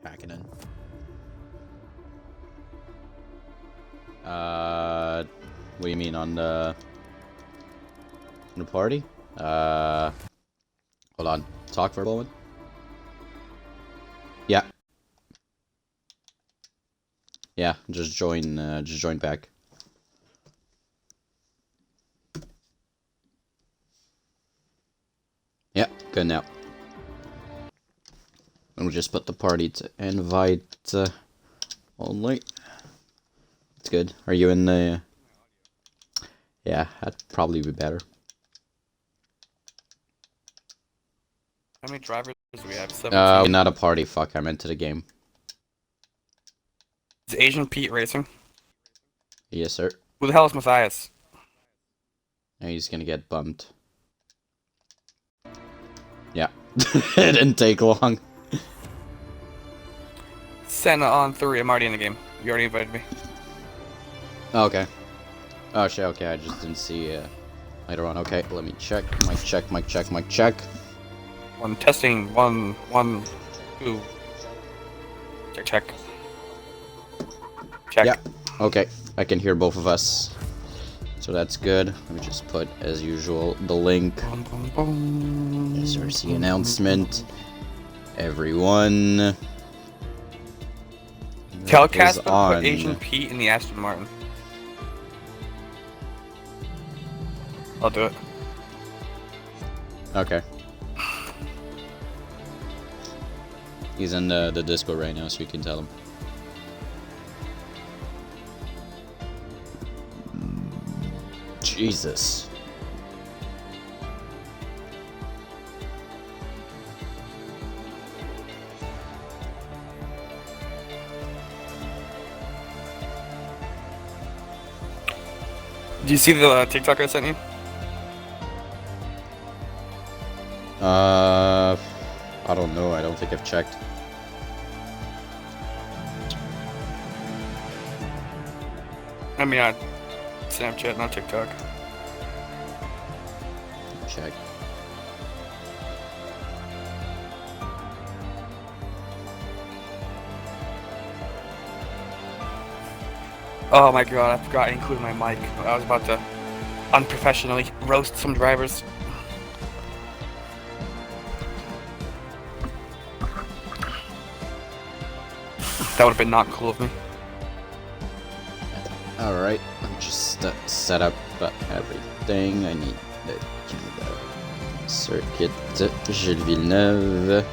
packing in. What do you mean on the party? Hold on. Talk for a moment. Yeah. Yeah, just join back. Yeah, good now. And we just put the party to invite only. It's good. Are you in the... Yeah, that'd probably be better. How many drivers do we have? 17? Not a party, fuck, I meant to the game. Is Asian Pete racing? Yes, sir. Who the hell is Matthias? And he's gonna get bumped. Yeah. It didn't take long. Senna on 3. I'm already in the game. You already invited me. Okay. Oh shit, okay, I just didn't see later on. Okay, let me check. Mic check, mic check, mic check. One testing. One, 2. Check. Check. Yeah. Okay, I can hear both of us. So that's good. Let me just put, as usual, the link. ASRC announcement. Everyone. Tell Casper to put Asian Pete in the Aston Martin. I'll do it. Okay. He's in the Discord right now, so you can tell him. Jesus. Do you see the TikTok I sent you? I don't know. I don't think I've checked. I mean, on Snapchat, not TikTok. Check. Oh my god, I forgot to include my mic. I was about to unprofessionally roast some drivers. That would have been not cool of me. Alright, I'm just set up everything. I need the circuit Gilles Villeneuve.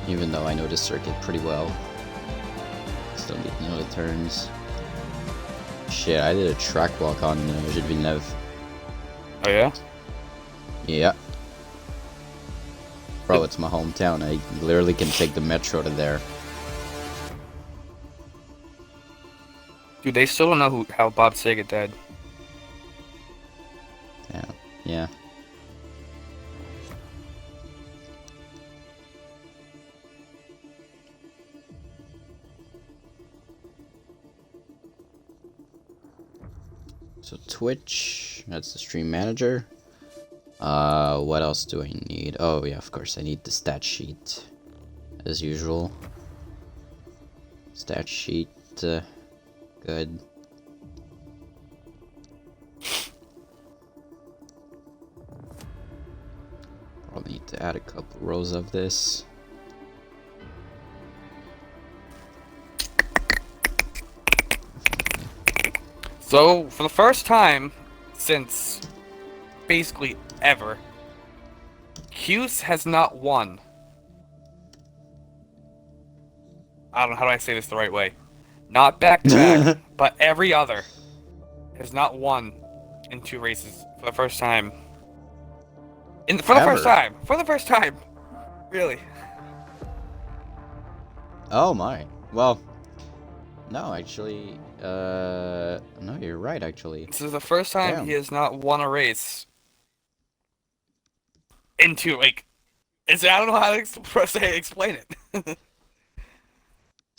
Even though I know this circuit pretty well, still need to know the turns. Shit, I did a track walk on Gilles Villeneuve. Oh yeah? Yeah. Bro, it's my hometown. I literally can take the metro to there. Dude, they still don't know how Bob Saget died. Yeah. Yeah. So Twitch, that's the stream manager. What else do I need? Oh yeah, of course, I need the stat sheet. As usual. Stat sheet, good. Probably need to add a couple rows of this. So, for the first time since basically ever, Hughes has not won. I don't know, how do I say this the right way? Not back to back, but every other has not won in 2 races for the first time. For the first time! Really. Oh my. Well, no, actually, no, you're right, actually. This is the first time Damn. he has not won a race into, like, I don't know how to explain it.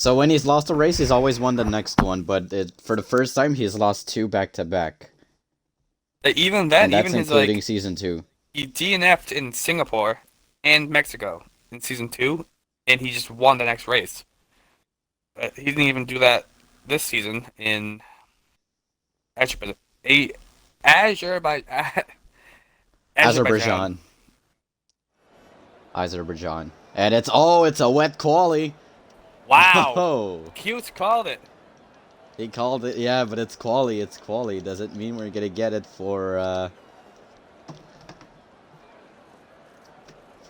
So when he's lost a race, he's always won the next one, but for the first time, he's lost 2 back-to-back. Even then, And that's even his including like Season 2. he DNF'd in Singapore and Mexico in Season 2, and he just won the next race. He didn't even do that this season in Azerbaijan. And it's a wet quali. Wow. Oh. Cute called it. He called it, yeah, but it's quali. It's quali. Doesn't mean we're gonna get it for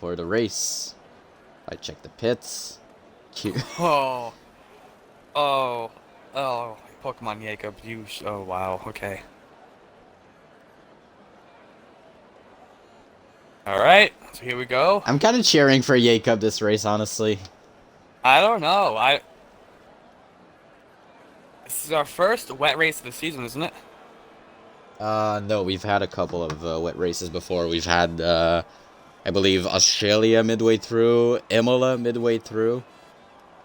the race. I check the pits. Cute. Oh. Oh. Oh. Pokemon Jacob, oh wow, okay. Alright, so here we go. I'm kind of cheering for Jacob this race, honestly. I don't know, This is our first wet race of the season, isn't it? No, we've had a couple of wet races before. We've had, I believe, Australia midway through, Imola midway through.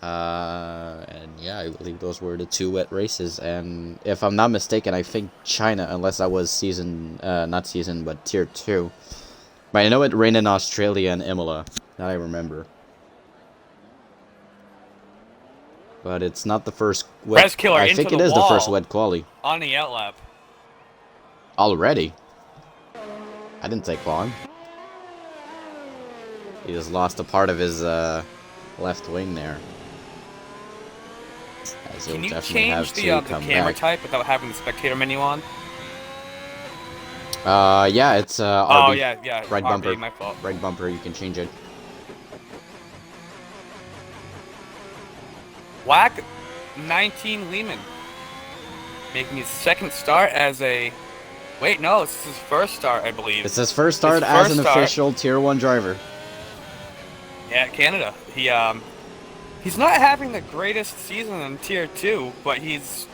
And yeah, I believe those were the 2 wet races. And if I'm not mistaken, I think China, unless that was but tier 2. But I know it rained in Australia and Imola, that I remember. But it's not the first wet. Press killer I think it is the first wet quali. On the outlap. Already? I didn't take long. He just lost a part of his left wing there. Can you change the camera type without having the spectator menu on? Yeah, it's RB. Oh yeah, right RB, bumper. My fault. Right bumper, you can change it. Whack 19 Lehman. Making his second start as a... Wait, no, this is his first start, I believe. It's his first start as an official Tier 1 driver. Yeah, Canada. He's not having the greatest season in Tier 2, but he's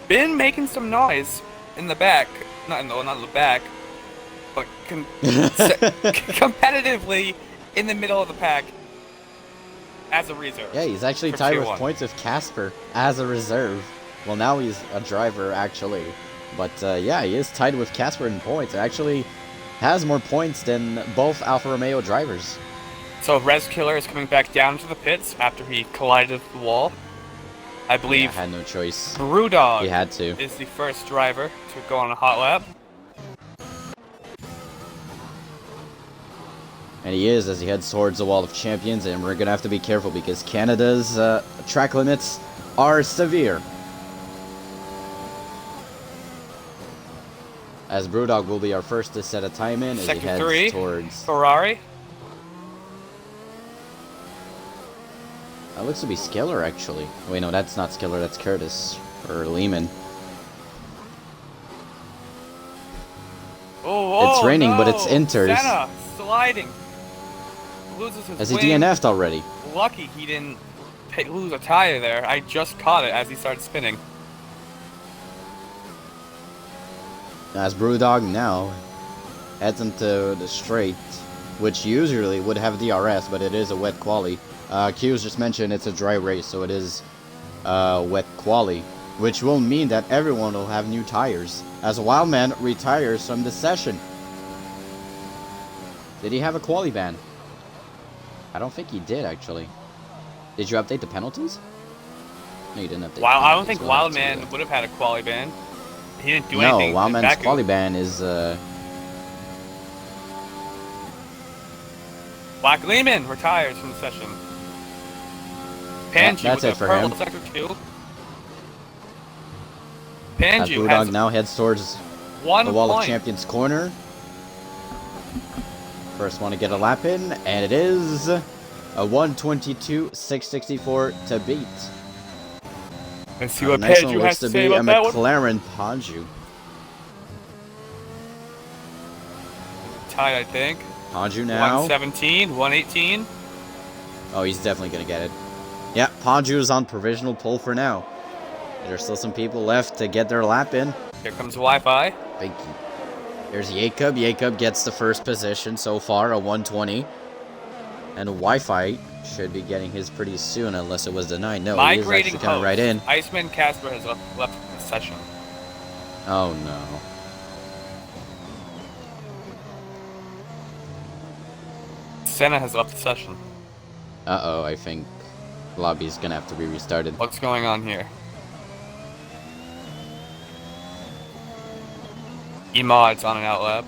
been making some noise in the back. Not in the back, but competitively in the middle of the pack as a reserve. Yeah, he's actually tied with points with Casper as a reserve. Well, now he's a driver, actually. But yeah, he is tied with Casper in points. Actually has more points than both Alfa Romeo drivers. So Res Killer is coming back down to the pits after he collided with the wall. I believe yeah, had no choice. Brewdog he had to. Is the first driver to go on a hot lap. And he is as he heads towards the Wall of Champions, and we're going to have to be careful because Canada's track limits are severe. As Brewdog will be our first to set a time in as he heads towards... Ferrari. That looks to be Skiller, actually. Wait, no, that's not Skiller, that's Curtis. Or Lehman. It's raining, no. but it's Inters. Senna sliding. Loses his Has he wing. DNF'd already? Lucky he didn't lose a tire there. I just caught it as he started spinning. As Brewdog now heads into the straight, which usually would have DRS, but it is a wet quali. Q's just mentioned it's a dry race, so it is wet quali, which will mean that everyone will have new tires, as Wildman retires from the session. Did he have a quali ban? I don't think he did, actually. Did you update the penalties? No, you didn't update the penalties. I don't think Wildman would have had a quali ban. He didn't do anything. No, Wildman's quali ban is... Black Lehman retires from the session. Panji that's with it for purple him. sector 2. Panji Brewdog now heads towards the Wall of Champions corner. First one to get a lap in, and it is a 1:22.664 to beat. Let's see what Panji has to say about that one. McLaren Panju. Tied, I think. Panju now. 117, 118. Oh, he's definitely going to get it. Yeah, Panju is on provisional pole for now. There's still some people left to get their lap in. Here comes Wi-Fi. Thank you. Here's Jacob. Jacob gets the first position so far, a 120. And Wi-Fi should be getting his pretty soon, unless it was denied. No, he is Migrating actually coming right in. Iceman Casper has left the session. Oh no. Senna has left the session. Uh-oh, I think lobby's gonna have to be restarted. What's going on here? Emod's on an outlap.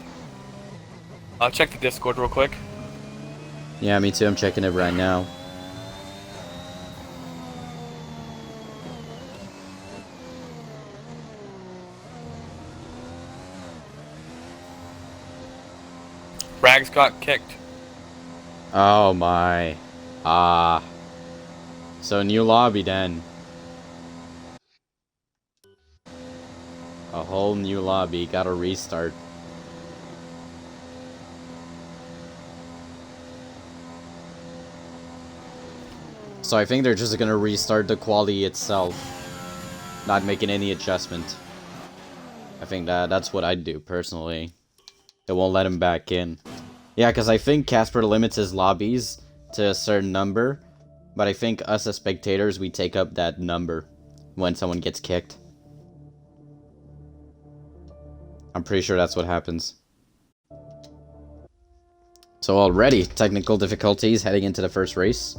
I'll check the Discord real quick. Yeah, me too. I'm checking it right now. Rags got kicked. Oh my. Ah. So new lobby then. A whole new lobby. Gotta restart. So I think they're just gonna restart the quality itself. Not making any adjustment. I think that's what I'd do personally. They won't let him back in. Yeah, because I think Casper limits his lobbies to a certain number. But I think us as spectators, we take up that number when someone gets kicked. I'm pretty sure that's what happens. So already, technical difficulties heading into the first race.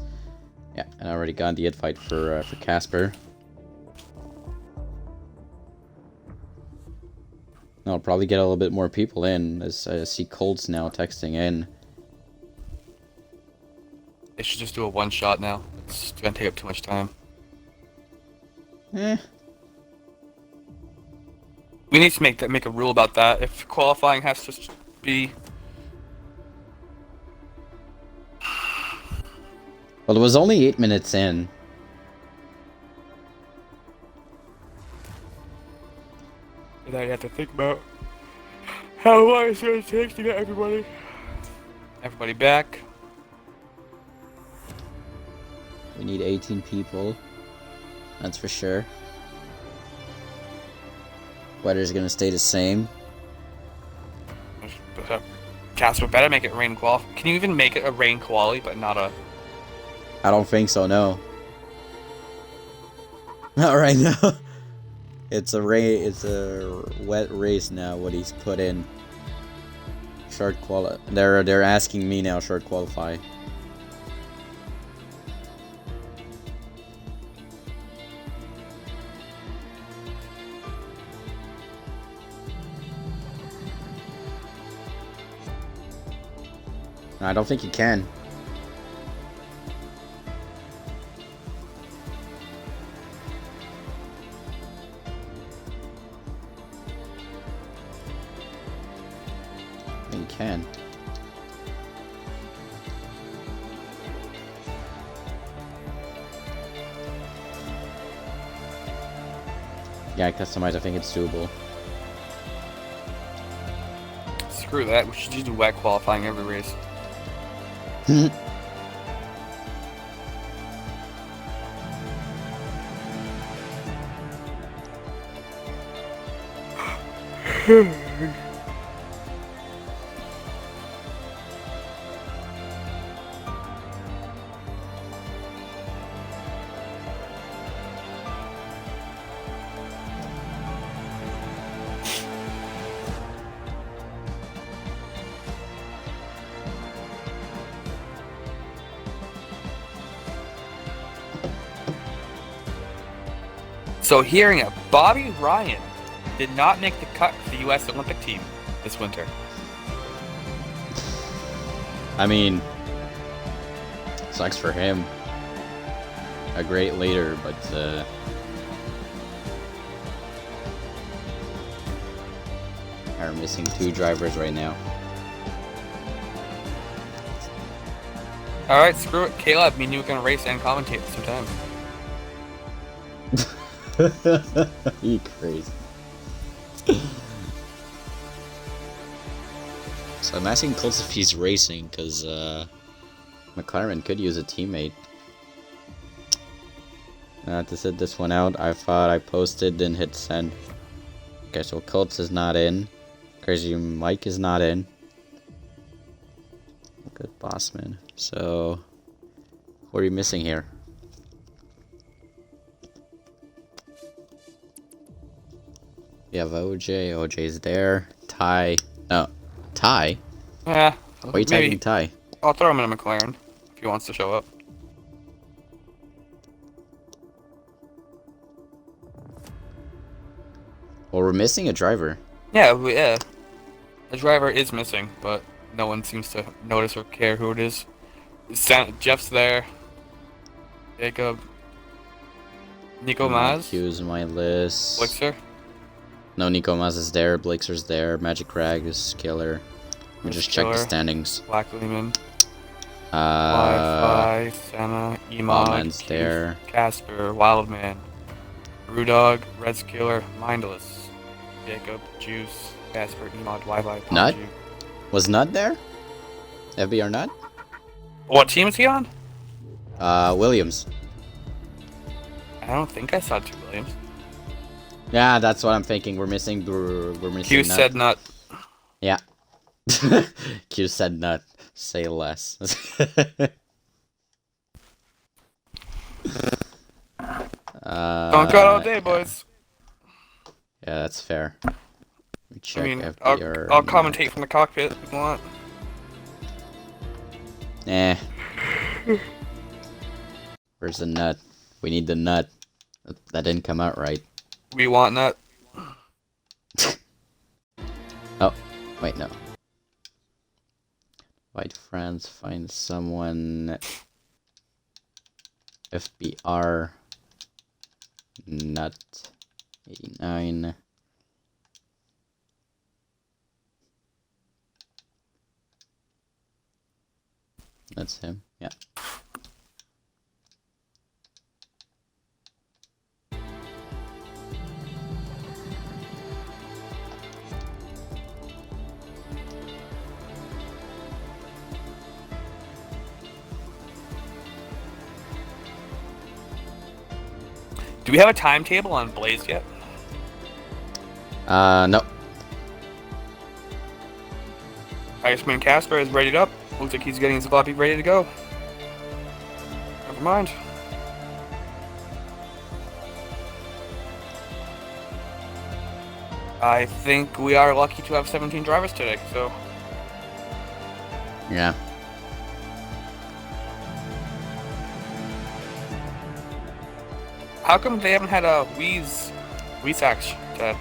Yeah, and I already got the invite for Casper. I'll probably get a little bit more people in, as I see Colt's now texting in. They should just do a one shot now. It's gonna take up too much time. Eh. We need to make a rule about that. If qualifying has to be... Well, it was only 8 minutes in. And then you have to think about how long it's gonna take to get everybody back. We need 18 people. That's for sure. Weather's gonna stay the same. Casper better make it rain qual. Can you even make it a rain quali, but not a... I don't think so, no. Not right now. It's a wet race now, what he's put in. Short quali. They're asking me now, short qualify. I don't think you can. You can. Yeah, customize. I think it's doable. Screw that. We should just do wet qualifying every race. So hearing it, Bobby Ryan did not make the cut for the U.S. Olympic team this winter. I mean, sucks for him. A great leader, but are missing 2 drivers right now. Alright, screw it. Caleb, me and you can race and commentate at the same time. You crazy. So I'm asking Colts if he's racing, because McLaren could use a teammate. To sit this one out, I thought I posted, then hit send. Okay, so Colts is not in. Crazy Mike is not in. Good Bossman. So What are you missing here? You have OJ. OJ's there. Ty. No. Ty? Yeah. Why are you maybe tagging Ty? I'll throw him in a McLaren if he wants to show up. Well, we're missing a driver. Yeah, yeah. The driver is missing, but no one seems to notice or care who it is. Jeff's there. Jacob. Nico Maz. Q's my list. Blixer. No, Nico Maz is there. Blixer's there. Magic Rag is killer. Let me just check the standings. Black Lehman. Uh, Wi-Fi, Senna, Emod, Ballman's there. Casper, Wildman, Brewdog, Red's Killer, Mindless, Jacob, Juice, Casper, Emod, Wi-Fi, Nut? Ponju. Was Nut there? FBR Nut? What team is he on? Williams. I don't think I saw 2 Williams. Yeah, that's what I'm thinking. We're missing. We're missing. Q Nut. said Nut. Yeah. Q said Nut. Say less. Don't cut all day, boys. Yeah, that's fair. Let me check I mean, FBR. I'll commentate from the cockpit if you want. Eh. Where's the nut? We need the nut. That didn't come out right. We want Nut. Oh, wait, no. White friends, find someone. FBR. Nut. 89. That's him, yeah. Do we have a timetable on Blaze yet? No. Iceman Casper is readied up. Looks like he's getting his floppy ready to go. Never mind. I think we are lucky to have 17 drivers today, so... Yeah. How come they haven't had a Weesax to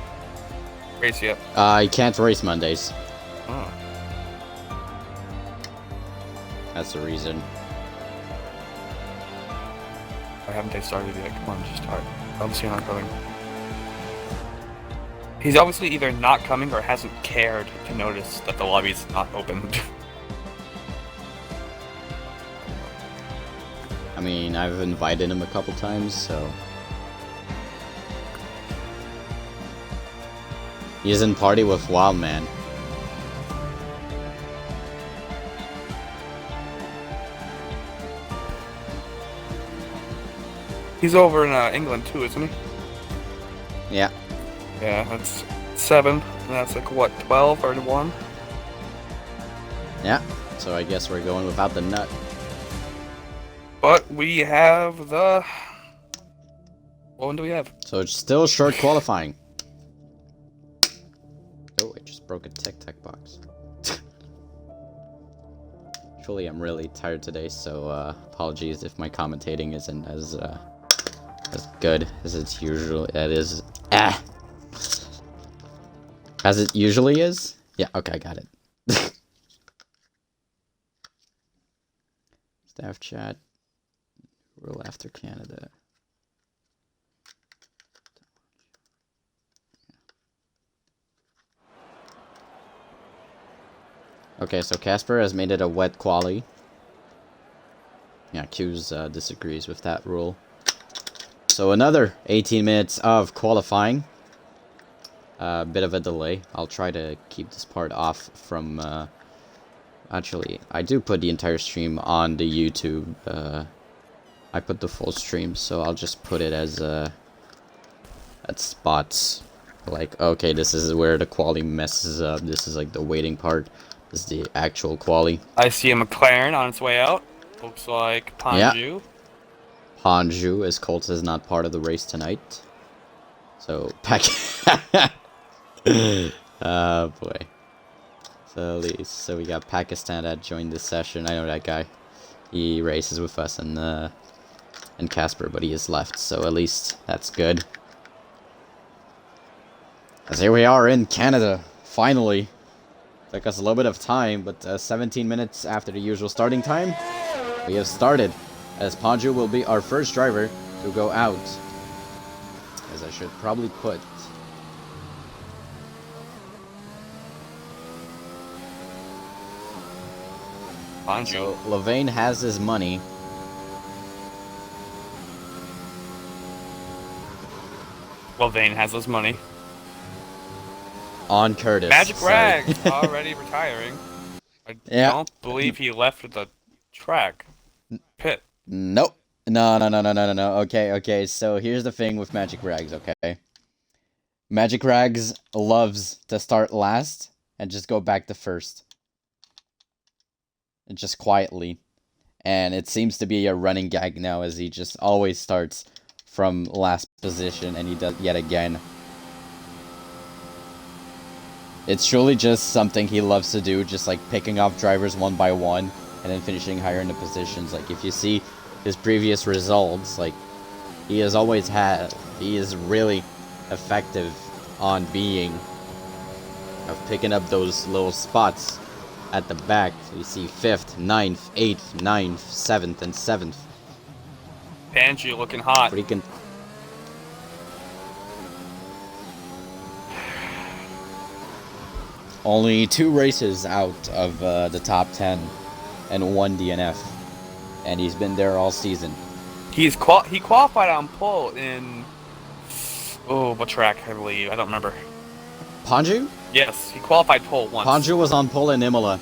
race yet? You can't race Mondays. Oh. That's the reason. Why haven't they started yet? Come on, just start. Obviously not coming. He's obviously either not coming or hasn't cared to notice that the lobby's not open. I mean, I've invited him a couple times, so... He's in party with Wildman. He's over in England too, isn't he? Yeah. Yeah, that's 7. And that's like, what, 12 or 1? Yeah. So I guess we're going without the nut. But we have the... What one do we have? So it's still short qualifying. Oh, I just broke a tic-tac box. Actually, I'm really tired today, so apologies if my commentating isn't as good as it's usually. As it usually is. Yeah. Okay, I got it. Staff chat. Rule after Canada. Okay, so Casper has made it a wet quali. Yeah, Q's disagrees with that rule. So another 18 minutes of qualifying. A bit of a delay. I'll try to keep this part off from... Actually, I do put the entire stream on the YouTube. I put the full stream, so I'll just put it as at spots. Like, okay, this is where the quali messes up. This is like the waiting part. This is the actual quali. I see a McLaren on its way out. Looks like Yeah. Panju. Hanju, as Colt is not part of the race tonight. So, Pack. Oh boy. So, at least, so we got Pakistan that joined this session. I know that guy. He races with us and Casper, but he has left, so at least that's good. As here we are in Canada, finally. Took us a little bit of time, but 17 minutes after the usual starting time, we have started. As Panju will be our first driver to go out. As I should probably put. Panju. So, Levain has his money. Well, Vane has his money. On Curtis. Magic Sorry. Rags already retiring. I don't believe he left the track. Pit. Nope. No. Okay. So here's the thing with Magic Rags, okay? Magic Rags loves to start last and just go back to first. And just quietly. And it seems to be a running gag now as he just always starts from last position, and he does yet again. It's truly just something he loves to do, just like picking off drivers one by one and then finishing higher in the positions. Like if you see his previous results, like he is really effective on picking up those little spots at the back. You see 5th, 9th, 8th, 9th, 7th, and 7th. Panju looking hot. Freaking. Only 2 races out of the top 10 and 1 DNF. And he's been there all season. He qualified on pole in... Oh, what track, I believe? I don't remember. Panju? Yes, he qualified pole once. Panju was on pole in Imola.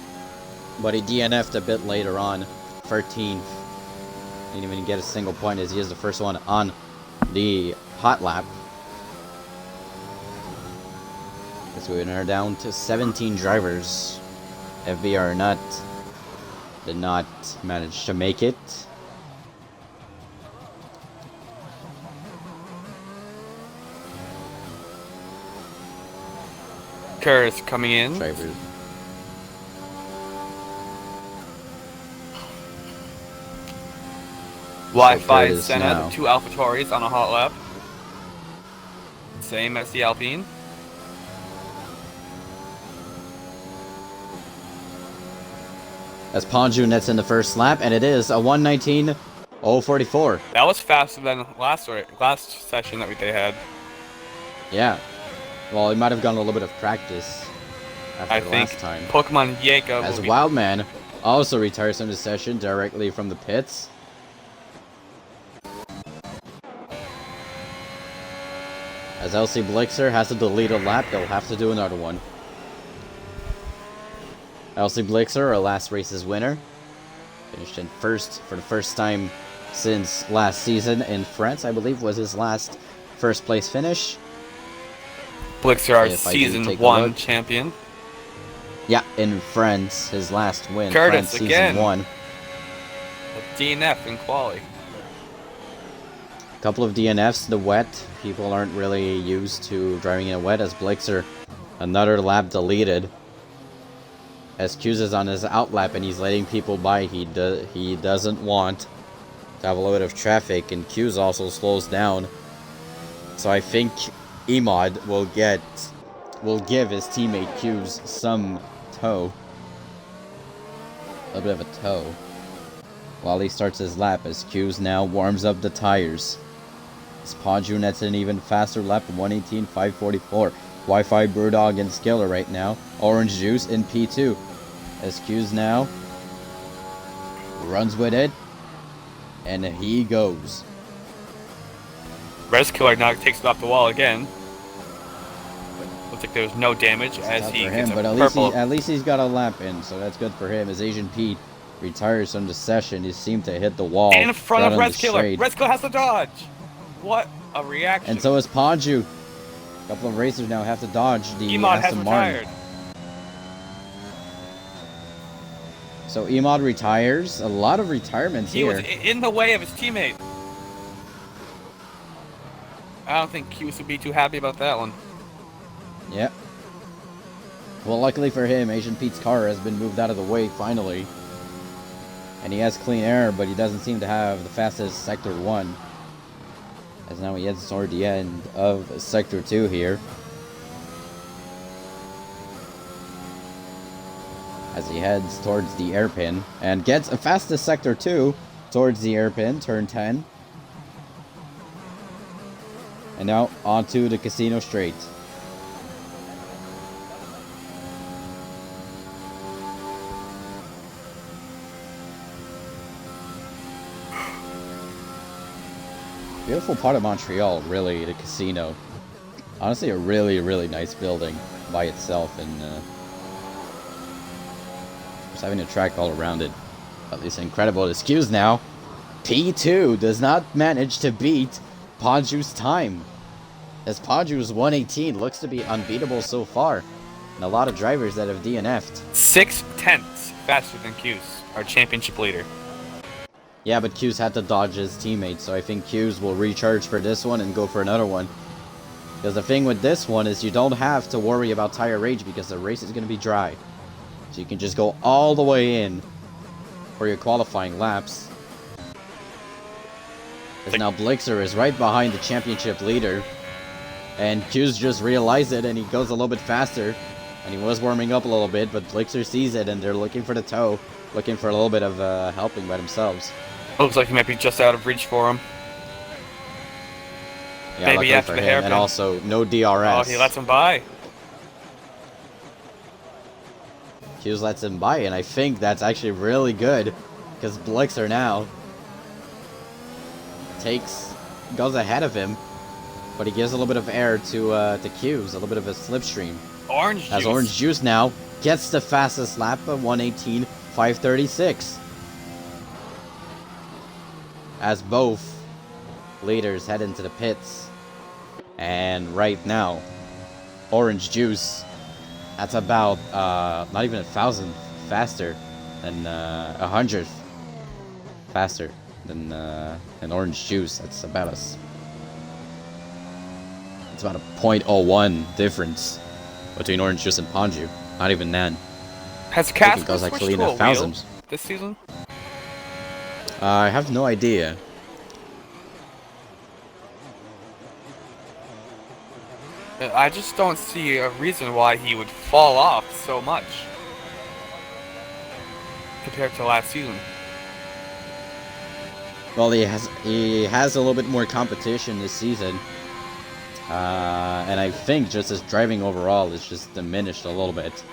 But he DNF'd a bit later on. 13th. Didn't even get a single point as he is the first one on the hot lap. So we are down to 17 drivers. FBR did not manage to make it. Curtis coming in. Drivers. Wi-Fi Curtis Senna, now. 2 AlphaTauris on a hot lap. Same as the Alpine. As Panju nets in the first lap, and it is a 1:19.044. That was faster than last session that they had. Yeah. Well, he might have gotten a little bit of practice after I the think last time. Pokemon Jacob As will be... Wildman also retires from the session directly from the pits. As LC Blixer has to delete a lap, they'll have to do another one. LC Blixer, our last race's winner, finished in first for the first time since last season in France, I believe was his last first place finish. Blixer, our If I do season take a 1 look. champion. Yeah, in France, his last win. Curtis France again. season 1. A DNF in quali. A couple of DNFs, the wet. People aren't really used to driving in a wet as Blixer. Another lap deleted. As Q's is on his outlap and he's letting people by. He doesn't want to have a little bit of traffic, and Q's also slows down. So I think Emod will give his teammate Q's some tow. A little bit of a tow. While he starts his lap as Q's now warms up the tires. As Panju nets an even faster lap of 1:18.544. Wi-Fi, Brewdog, and Skiller right now. Orange Juice in P2. As Q's now runs with it. And he goes. Res Killer now takes it off the wall again. Looks like there was no damage as he gets a but purple. at least he's got a lap in, so that's good for him. As Asian Pete retires from the session, he seemed to hit the wall. In front right of on Res the Killer. straight. Res Killer has to dodge. What a reaction. And so is Panju. A couple of racers now have to dodge the Emod has Aston Martin. retired. So Emod retires. A lot of retirements He here. was in the way of his teammate. I don't think Q's would be too happy about that one. Yep. Well, luckily for him, Asian Pete's car has been moved out of the way finally. And he has clean air, but he doesn't seem to have the fastest Sector 1. As now he heads toward the end of Sector 2 here. As he heads towards the airpin and gets a fastest Sector 2 towards the airpin, turn 10. And now onto the casino straight. Beautiful part of Montreal, really, the casino. Honestly, a really, really nice building by itself, and just having a track all around it. At least incredible. Excuse now. P2 does not manage to beat Ponju's time. As Ponju's 118 looks to be unbeatable so far. And a lot of drivers that have DNF'd. 6/10 faster than Q's, our championship leader. Yeah, but Q's had to dodge his teammate, so I think Q's will recharge for this one and go for another one. Because the thing with this one is you don't have to worry about tire rage because the race is going to be dry. So you can just go all the way in for your qualifying laps. Because now Blixer is right behind the championship leader. And Q's just realized it and he goes a little bit faster. And he was warming up a little bit, but Blixer sees it and they're looking for the tow. Looking for a little bit of helping by themselves. Looks like he might be just out of reach for him. Yeah, maybe luckily after for the him, hairpin. and also no DRS. Oh, he lets him by. Hughes lets him by, and I think that's actually really good, because Blixer now goes ahead of him, but he gives a little bit of air to Hughes, a little bit of a slipstream. Orange juice. As Orange Juice now gets the fastest lap of 1:18.536. As both leaders head into the pits. And right now, Orange Juice, that's about not even 1,000 faster than 100th faster than Orange Juice. That's about it's about a 0.01 difference between Orange Juice and Ponju. Not even that. Has It Casper goes switched actually in to the a wheel thousands. this season? I have no idea. I just don't see a reason why he would fall off so much compared to last season. Well, he has a little bit more competition this season, and I think just his driving overall is just diminished a little bit.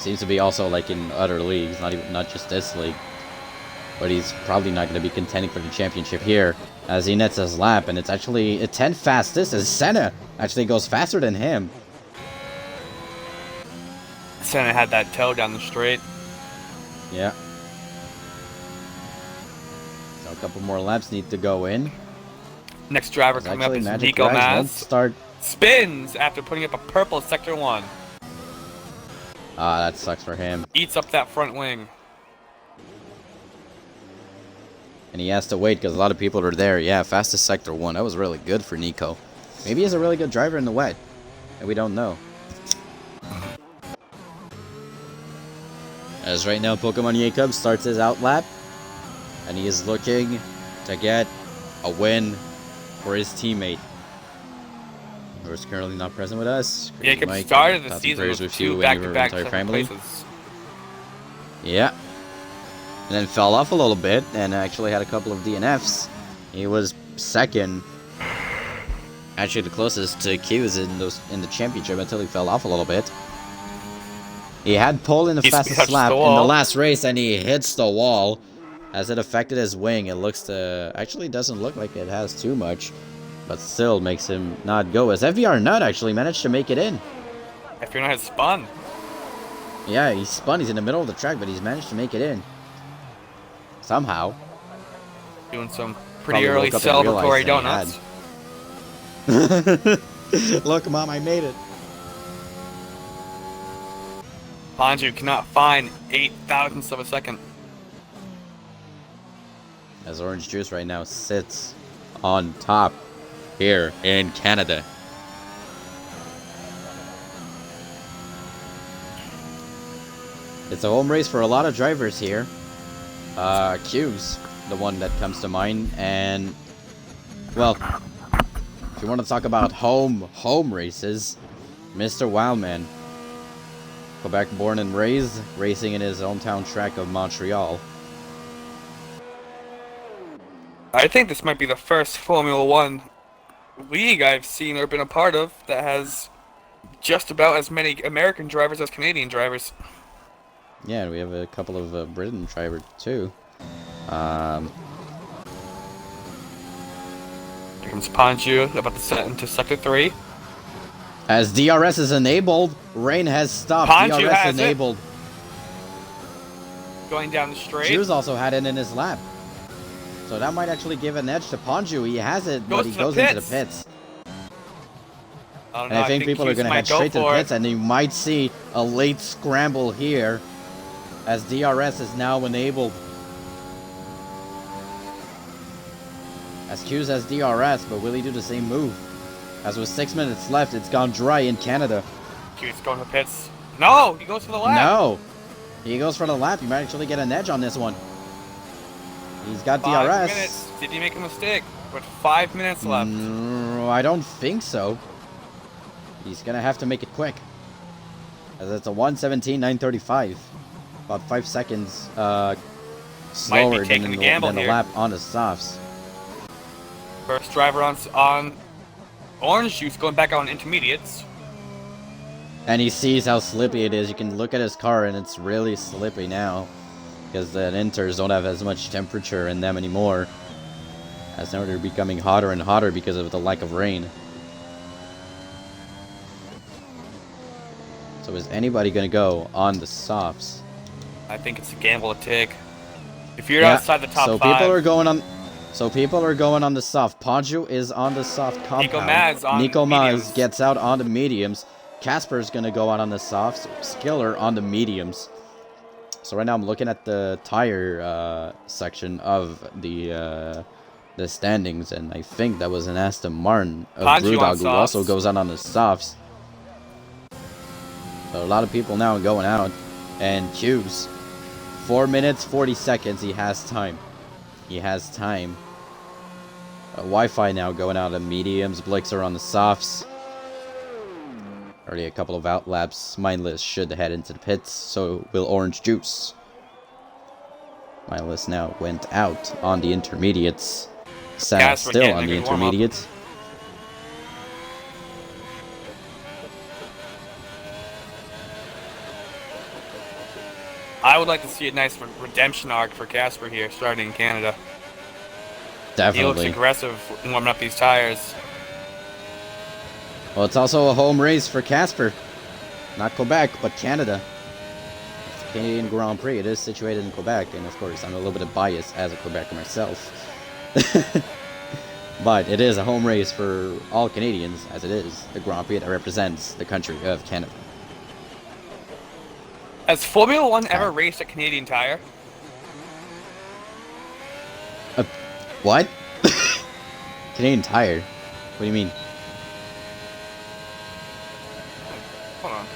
Seems to be also like in other leagues, not just this league. But he's probably not going to be contending for the championship here as he nets his lap, and it's actually a 10th fastest as Senna actually goes faster than him. Senna had that toe down the straight. Yeah. So a couple more laps need to go in. Next driver coming up Actually, is Magic Nico Rags won't Maz. start. Spins after putting up a purple Sector 1. Ah, that sucks for him. Eats up that front wing. And he has to wait because a lot of people are there. Yeah, fastest Sector 1. That was really good for Nico. Maybe he's a really good driver in the wet. And we don't know. As right now, Pokemon Jacob starts his out lap. And he is looking to get a win for his teammate. Who is currently not present with us. Jacob Mike, started the thoughts and season prayers with you two and your back-to-back entire second family. places. Yeah. And then fell off a little bit and actually had a couple of DNFs. He was second. Actually the closest to Q's in the championship until he fell off a little bit. He had pole in the fastest touched lap the in wall. the last race and he hits the wall. As it affected his wing, it looks to... Actually doesn't look like it has too much. But still makes him not go. As FVR Nut actually managed to make it in. If you're not had spun. Yeah, he spun. He's in the middle of the track, but he's managed to make it in. Somehow. Doing some pretty Probably early woke up and celebratory realized that he donuts. Look, Mom, I made it. Ponju cannot find 8 thousandths of a second. As Orange Juice right now sits on top here in Canada. It's a home race for a lot of drivers here. Q's the one that comes to mind, and well, if you want to talk about home races, Mr. Wildman, Quebec born and raised, racing in his hometown track of Montreal. I think this might be the first Formula One league I've seen or been a part of that has just about as many American drivers as Canadian drivers. Yeah, and we have a couple of Britain drivers too. Here comes Ponju, about to set into Sector 3. As DRS is enabled, rain has stopped. Ponju DRS has enabled. Going down the straight. Jules also had it in his lap. So that might actually give an edge to Ponju. He has it, but he goes into the pits. I And I think people are going to head straight to the pits, and you might see a late scramble here as DRS is now enabled. As Q's has DRS, but will he do the same move? As with 6 minutes left, it's gone dry in Canada. Q's going to the pits. No, he goes for the lap. No, he goes for the lap. He might actually get an edge on this one. He's got 5 DRS. minutes. Did he make a mistake? With 5 minutes left. No, I don't think so. He's gonna have to make it quick. As it's a 1:17.935. About 5 seconds slower than the lap on the softs. First driver on Orange Juice going back on intermediates. And he sees how slippy it is. You can look at his car and it's really slippy now. Because the Inters don't have as much temperature in them anymore. As now they're becoming hotter and hotter because of the lack of rain. So is anybody going to go on the softs? I think it's a gamble to take. If you're outside the top 5... So people are going on the soft. Ponju is on the soft compound. Nico Maz gets out on the mediums. Casper's going to go out on the softs. Skiller on the mediums. So right now I'm looking at the tire section of the standings, and I think that was an Aston Martin of Brewdog who also goes out on the softs. So a lot of people now going out, and Q's 4 minutes 40 seconds. He has time. He has time. Wi-Fi now going out of mediums. Blixer on the softs. Already a couple of out laps. Mindless should head into the pits. So will Orange Juice. Mindless now went out on the intermediates. Sam still on the intermediates. I would like to see a nice redemption arc for Casper here, starting in Canada. Definitely. He looks aggressive warming up these tires. Well, it's also a home race for Casper. Not Quebec, but Canada. It's the Canadian Grand Prix. It is situated in Quebec, and of course, I'm a little bit of bias as a Quebecer myself. But it is a home race for all Canadians, as it is the Grand Prix that represents the country of Canada. Has Formula One ever raced a Canadian tire? What? Canadian Tire? What do you mean? Hold on.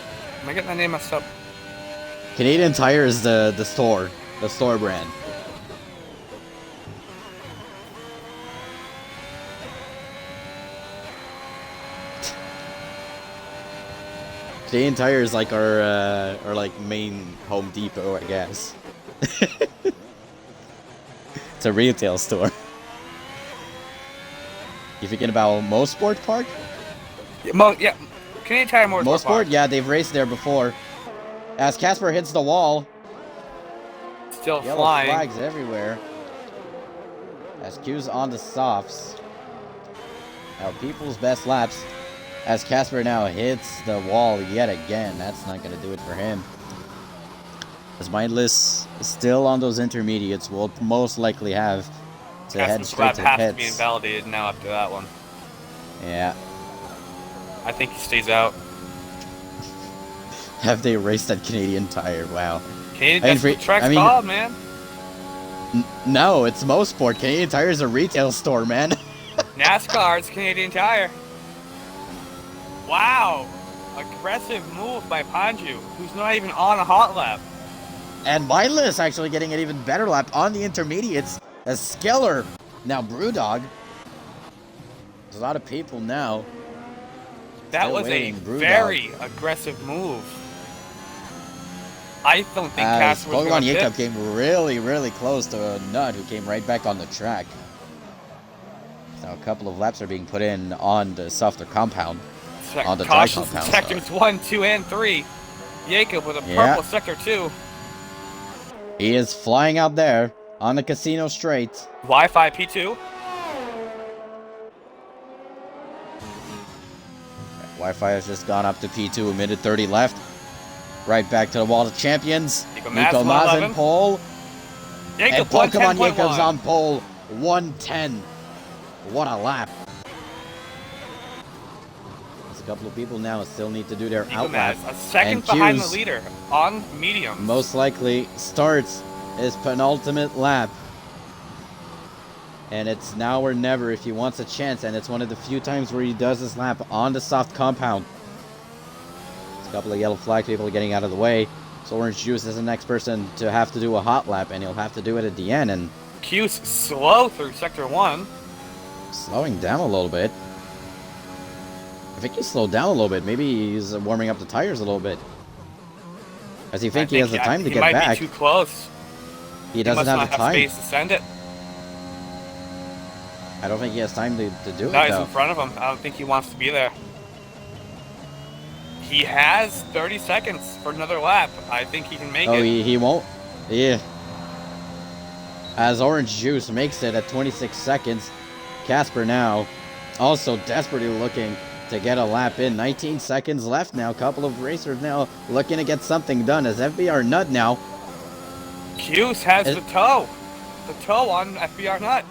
Am I getting that name messed up? Canadian Tire is the store brand. Canadian Tire is like our like main Home Depot, I guess. It's a retail store. You thinking about Mosport Park? Yeah, Canadian Tire Mosport Park. Yeah, they've raced there before. As Casper hits the wall. Still yellow flying. Flags everywhere. As Q's on the softs. Now people's best laps. As Casper now hits the wall yet again. That's not going to do it for him. As Mindless is still on those intermediates, will most likely have to head straight to the pits. Has to be invalidated now after that one. Yeah. I think he stays out. Have they raced at Canadian Tire? Wow. Canadian, I mean, that's what the track's I mean- called, man. No, it's Most Sport. Canadian Tire is a retail store, man. NASCAR's Canadian Tire. Wow. Aggressive move by Panju, who's not even on a hot lap. And Mindless actually getting an even better lap on the intermediates. A Skiller. Now Brewdog. There's a lot of people now. That Still was a waiting, Brewdog. very aggressive move. I don't think As Casper was Pokemon going to Jacob pit. came really close to a Nut, who came right back on the track. Now a couple of laps are being put in on the softer compound. On the dry Cautions in compound, sectors 1, 2, and 3. Jacob with a Yeah. purple sector 2. He is flying out there on the casino straight. Wi-Fi P2. Wi-Fi has just gone up to P2, a minute 30 left. Right back to the wall of champions. Nico Nico Maz, Maz 111. in pole. Jacob And Pokemon Jacob's 110.1. on pole. 110. What a lap. There's a couple of people now still need to do their Nico out lap. Maz, a second And behind the Hughes leader on medium. most likely starts his penultimate lap. And it's now or never if he wants a chance. And it's one of the few times where he does his lap on the soft compound. There's a couple of yellow flag people getting out of the way. So Orange Juice is the next person to have to do a hot lap. And he'll have to do it at the end. And Q's slow through sector 1. slowing down a little bit. I think he slowed down a little bit. Maybe he's warming up the tires a little bit. Does he think he has the time to get He back? might be too close. He doesn't must have not the time. space to send it. I don't think he has time to do it No, he's though. in front of him. I don't think he wants to be there. He has 30 seconds for another lap. I think he can make Oh, it. he won't? Yeah. As Orange Juice makes it at 26 seconds. Casper now also desperately looking to get a lap in. 19 seconds left now. Couple of racers now looking to get something done as FBR Nut now. Hughes has Is- the toe. The toe on FBR Nut.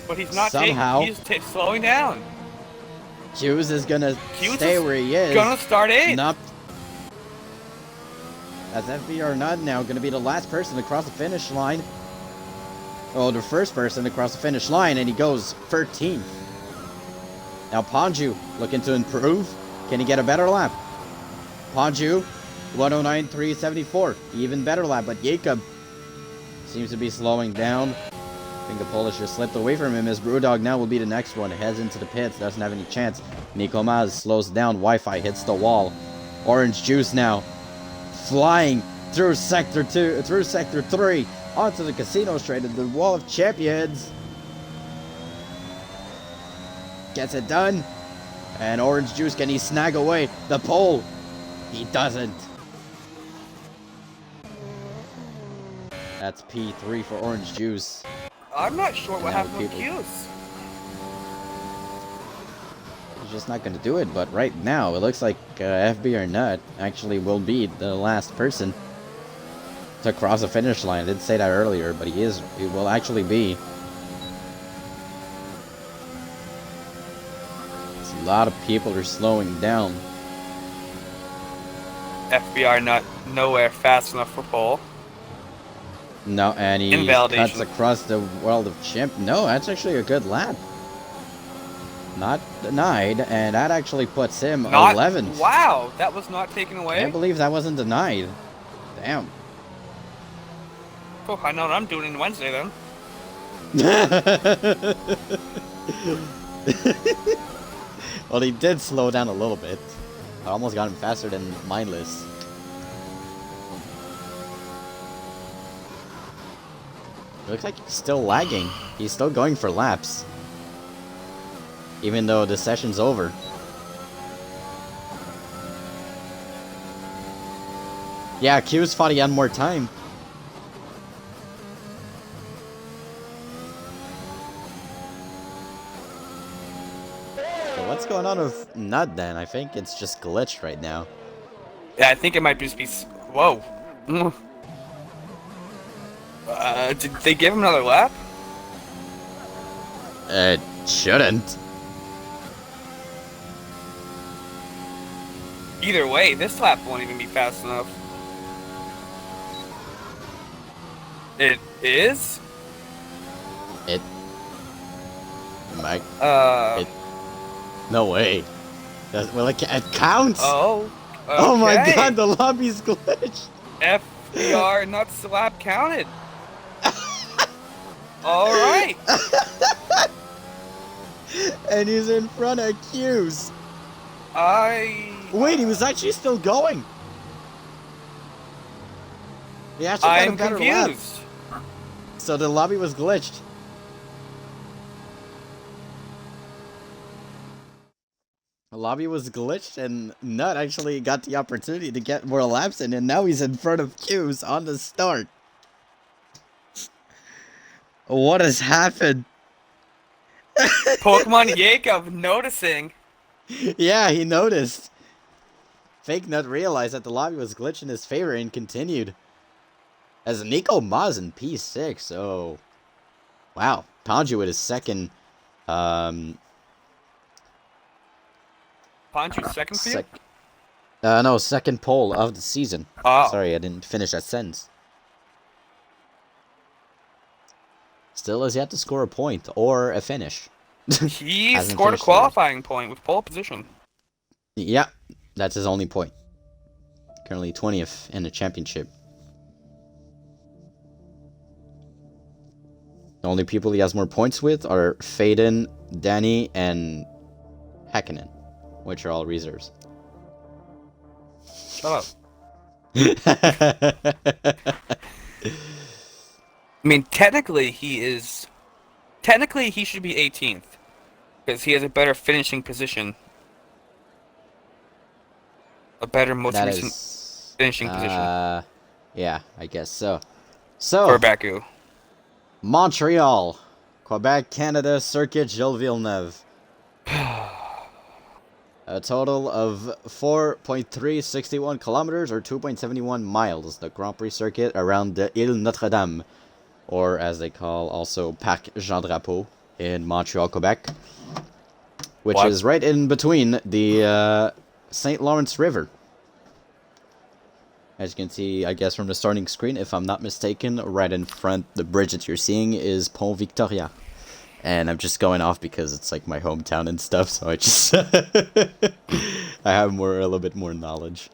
But he's not Somehow- he's slowing down. Hughes is gonna Hughes stay is where he is. Gonna start 8th. Nup. As FBR Nut now gonna be the last person to cross the finish line. Oh, the first person to cross the finish line, and he goes 13th. Now Panju looking to improve. Can he get a better lap? Panju, 109.374. Even better lap, but Jacob seems to be slowing down. I think the Polish just slipped away from him as Brewdog now will be the next one. Heads into the pits, doesn't have any chance. Nico Maz slows down, Wi-Fi hits the wall. Orange Juice now flying through sector 2, through sector 3, onto the casino straight at the wall of champions. Gets it done. And Orange Juice, can he snag away the pole? He doesn't. That's P3 for Orange Juice. I'm not sure what Now happened with people- Hughes. He's just not going to do it, but right now it looks like FBR Nut actually will be the last person to cross the finish line. I didn't say that earlier, but he will actually be. A lot of people are slowing down. FBR Nut nowhere fast enough for pole. No, and he Invalidation. cuts across the world of champ. No, that's actually a good lap. Not denied, and that actually puts him Not 11th. Wow, that was not taken I away. can't believe that wasn't denied. Damn. Oh, I know what I'm doing Wednesday then. Well, he did slow down a little bit. I almost got him faster than Mindless. It looks like he's still lagging. He's still going for laps. Even though the session's over. Yeah, Q's thought he had more time. So what's going on with Nut then? I think it's just glitched right now. Yeah, I think it might just be. Whoa. Did they give him another lap? It shouldn't. Either way, this lap won't even be fast enough. It is? It. Mike. Uh. No way. Well, it counts. Oh. Okay. Oh my god, the lobby's glitched. FBR nuts the lap counted. Alright. And he's in front of Q's. Wait, he was actually still going. He actually got a better confused. lap. So the lobby was glitched. The lobby was glitched, and Nut actually got the opportunity to get more laps in, and now he's in front of Q's on the start. What has happened? Pokemon Jacob noticing. Yeah, he noticed. Fake Nut realized that the lobby was glitched in his favor and continued. As Nico Maz in P6, oh. Wow. Panju with his second, Panju's second for you? no, second pole of the season. Oh. Sorry, I didn't finish that sentence. Still has yet to score a point or a finish. He scored a qualifying point with pole position. Yeah, that's his only point. Currently 20th in the championship. The only people he has more points with are Faden, Danny, and Hakkinen, which are all reserves. Shut up. I mean, technically he should be 18th. Because he has a better finishing position. A better most recent finishing position. Yeah, I guess so. So, for Baku. Montreal, Quebec, Canada, Circuit Gilles Villeneuve. A total of 4.361 kilometers or 2.71 miles. The Grand Prix circuit around the Ile Notre-Dame, or as they call also Parc Jean Drapeau in Montreal, Quebec, which is right in between the St. Lawrence River. As you can see, I guess from the starting screen, if I'm not mistaken, right in front, the bridge that you're seeing is Pont Victoria. And I'm just going off because it's like my hometown and stuff, so I just I have a little bit more knowledge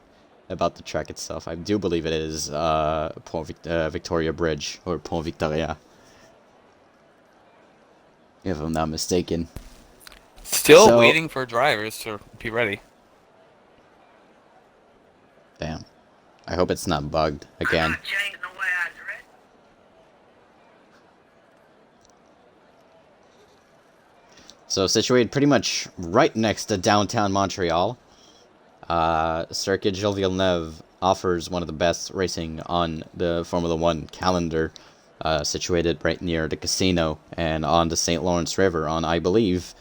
about the track itself. I do believe it is Pont Victoria Bridge, or Pont Victoria, if I'm not mistaken. Still waiting for drivers to be ready. Damn. I hope it's not bugged again. So situated pretty much right next to downtown Montreal, Circuit Gilles Villeneuve offers one of the best racing on the Formula 1 calendar, situated right near the casino and on the St. Lawrence River on, I believe,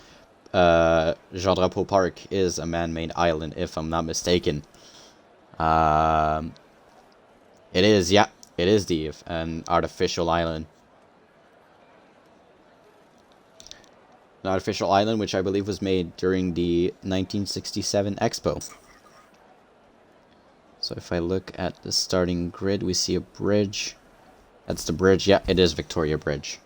Jean Drapeau Park is a man-made island, if I'm not mistaken. It is, yeah, it is an artificial island. An artificial island which I believe was made during the 1967 Expo. So if I look at the starting grid, we see a bridge. That's the bridge. Yeah, it is Victoria Bridge.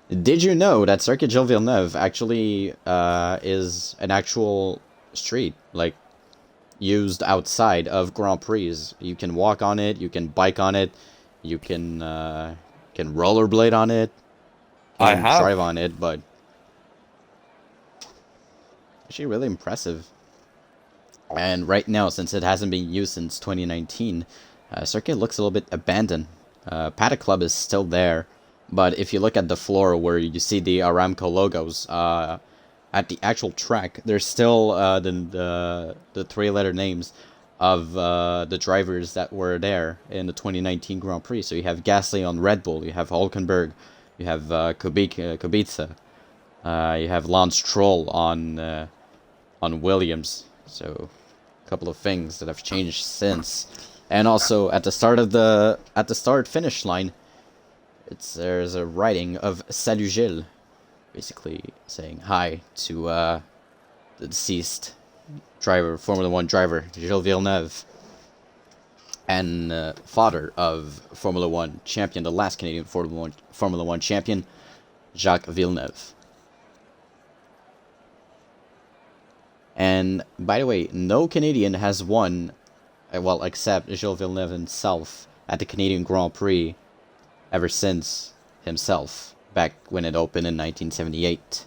Did you know that Circuit Gilles Villeneuve actually is an actual street, like, used outside of Grand Prix? You can walk on it, you can bike on it, you can rollerblade on it. I have drive on it, but actually really impressive. And right now, since it hasn't been used since 2019, Circuit looks a little bit abandoned. Paddock Club is still there, but if you look at the floor where you see the Aramco logos, at the actual track, there's still the three-letter names of the drivers that were there in the 2019 Grand Prix. So you have Gasly on Red Bull, you have Hulkenberg, you have Kubica, you have Lance Stroll on Williams. So a couple of things that have changed since. And also at the start finish line, there's a writing of Salut Gilles, basically saying hi to the deceased driver, Formula 1 driver, Gilles Villeneuve, and father of Formula 1 champion, the last Canadian Formula 1 champion, Jacques Villeneuve. And by the way, no Canadian has won, well, except Gilles Villeneuve himself at the Canadian Grand Prix ever since himself, back when it opened in 1978.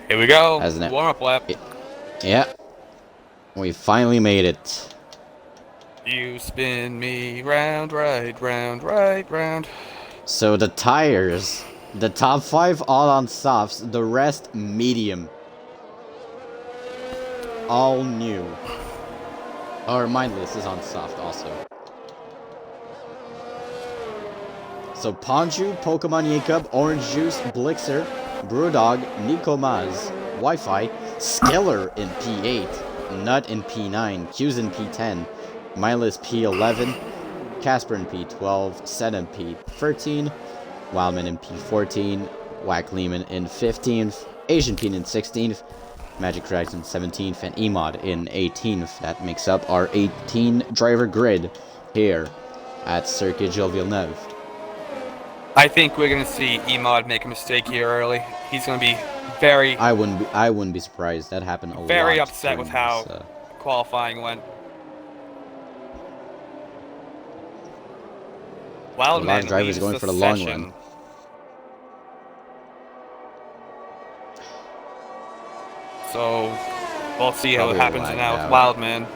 Here we go. As an- Warm-up lap. Yeah, we finally made it. You spin me round, right, round. So the tires, the top 5 all on softs, the rest medium. All new. Or mindless is on soft also. So Ponju, Pokemon Jacob, Orange Juice, Blixer, Brewdog, Nico Maz, Wi-Fi, Skiller in P8, Nut in P9, Q's in P10, Mindless P11, Casper in P12, Sen in P13, Wildman in P14, Whack Lehman in 15th, Asian Pete in 16th, Magic Drags in 17th, and Emod in 18th. That makes up our 18 driver grid here at Circuit Gilles Villeneuve. I think we're gonna see Emod make a mistake here early. He's gonna be very, I wouldn't be surprised. That happened a lot. very upset with during how this, qualifying went. Wildman lot of drivers leads going the for the long session. run. So we'll see how it Probably happens lagged now with out. Wildman.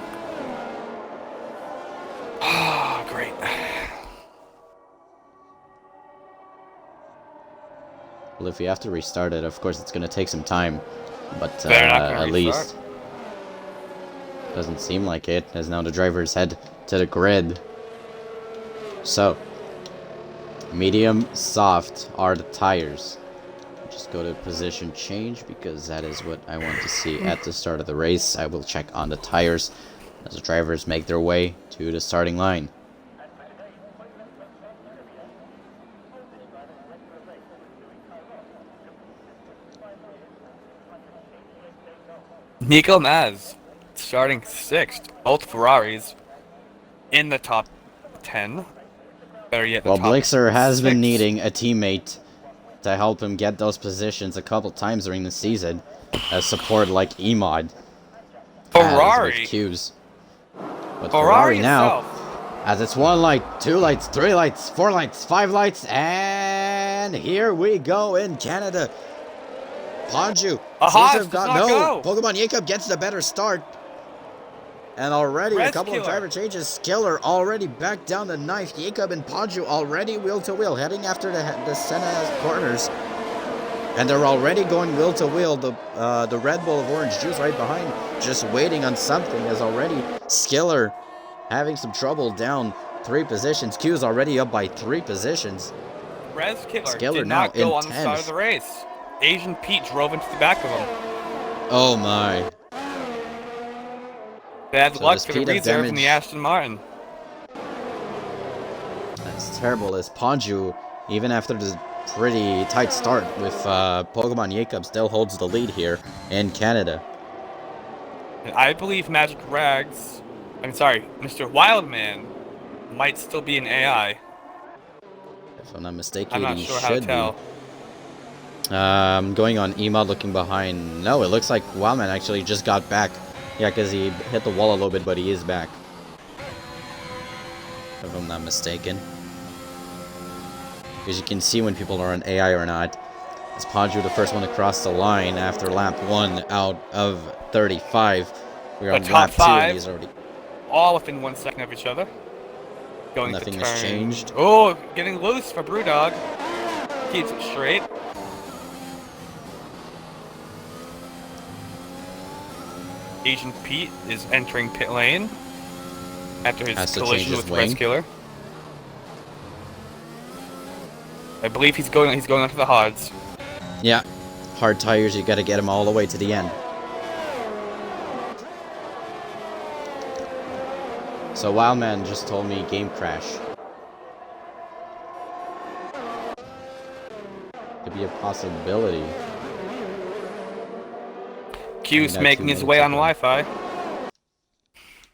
Ah, great. Well, if we have to restart it, of course it's going to take some time, but They're not gonna at least doesn't seem like it, as now the drivers head to the grid. So, medium, soft are the tires. Just go to position change because that is what I want to see at the start of the race. I will check on the tires as the drivers make their way to the starting line. Nico Maz starting 6th. Both Ferraris in the top 10. Better yet, the Well, top Blixer has been 6. needing a teammate to help him get those positions a couple times during the season, as support like Emod Ferrari. has with Q's. But Ferrari Ferrari now, itself. as it's 1 light, 2 lights, 3 lights, 4 lights, 5 lights, and here we go in Canada. Ponju Aha, seems to it have does got not no. go. Pokemon Jacob gets the better start. And already a couple of driver changes. Skiller already back down the knife. Jacob and Ponju already wheel to wheel, heading after the Senna corners. And they're already going wheel to wheel. The Red Bull of Orange Juice right behind, just waiting on something. Is already Skiller having some trouble down 3 positions. Q's already up by 3 positions. Rez Killer Skiller did now not go in on the start 10th. of the race. Asian Pete drove into the back of him. Oh my. Bad So luck this for the Pete of reserve in the damage- Aston Martin. That's terrible, as Ponju, even after this pretty tight start with Pokemon Jacob, still holds the lead here in Canada. And I believe Magic Rags, Mr. Wildman might still be an AI. If I'm not mistaken, I'm not he sure how to should tell. be. Going on Emod, looking behind. No, it looks like Wildman actually just got back. Yeah, because he hit the wall a little bit, but he is back. If I'm not mistaken. Because you can see when people are on AI or not. As Ponju, the first one to cross the line after lap 1 out of 35. We're on The lap top 2 and 5, he's already... all within 1 second of each other. Going Nothing to has turn. changed. Oh, getting loose for Brewdog. Keeps it straight. Agent Pete is entering pit lane after his Has to change collision his with wing. Resculer. I believe he's going onto the hards. Yeah. hard tires, you gotta get them all the way to the end. So Wildman just told me game crash. Could be a possibility. Q's making his way on Wi-Fi.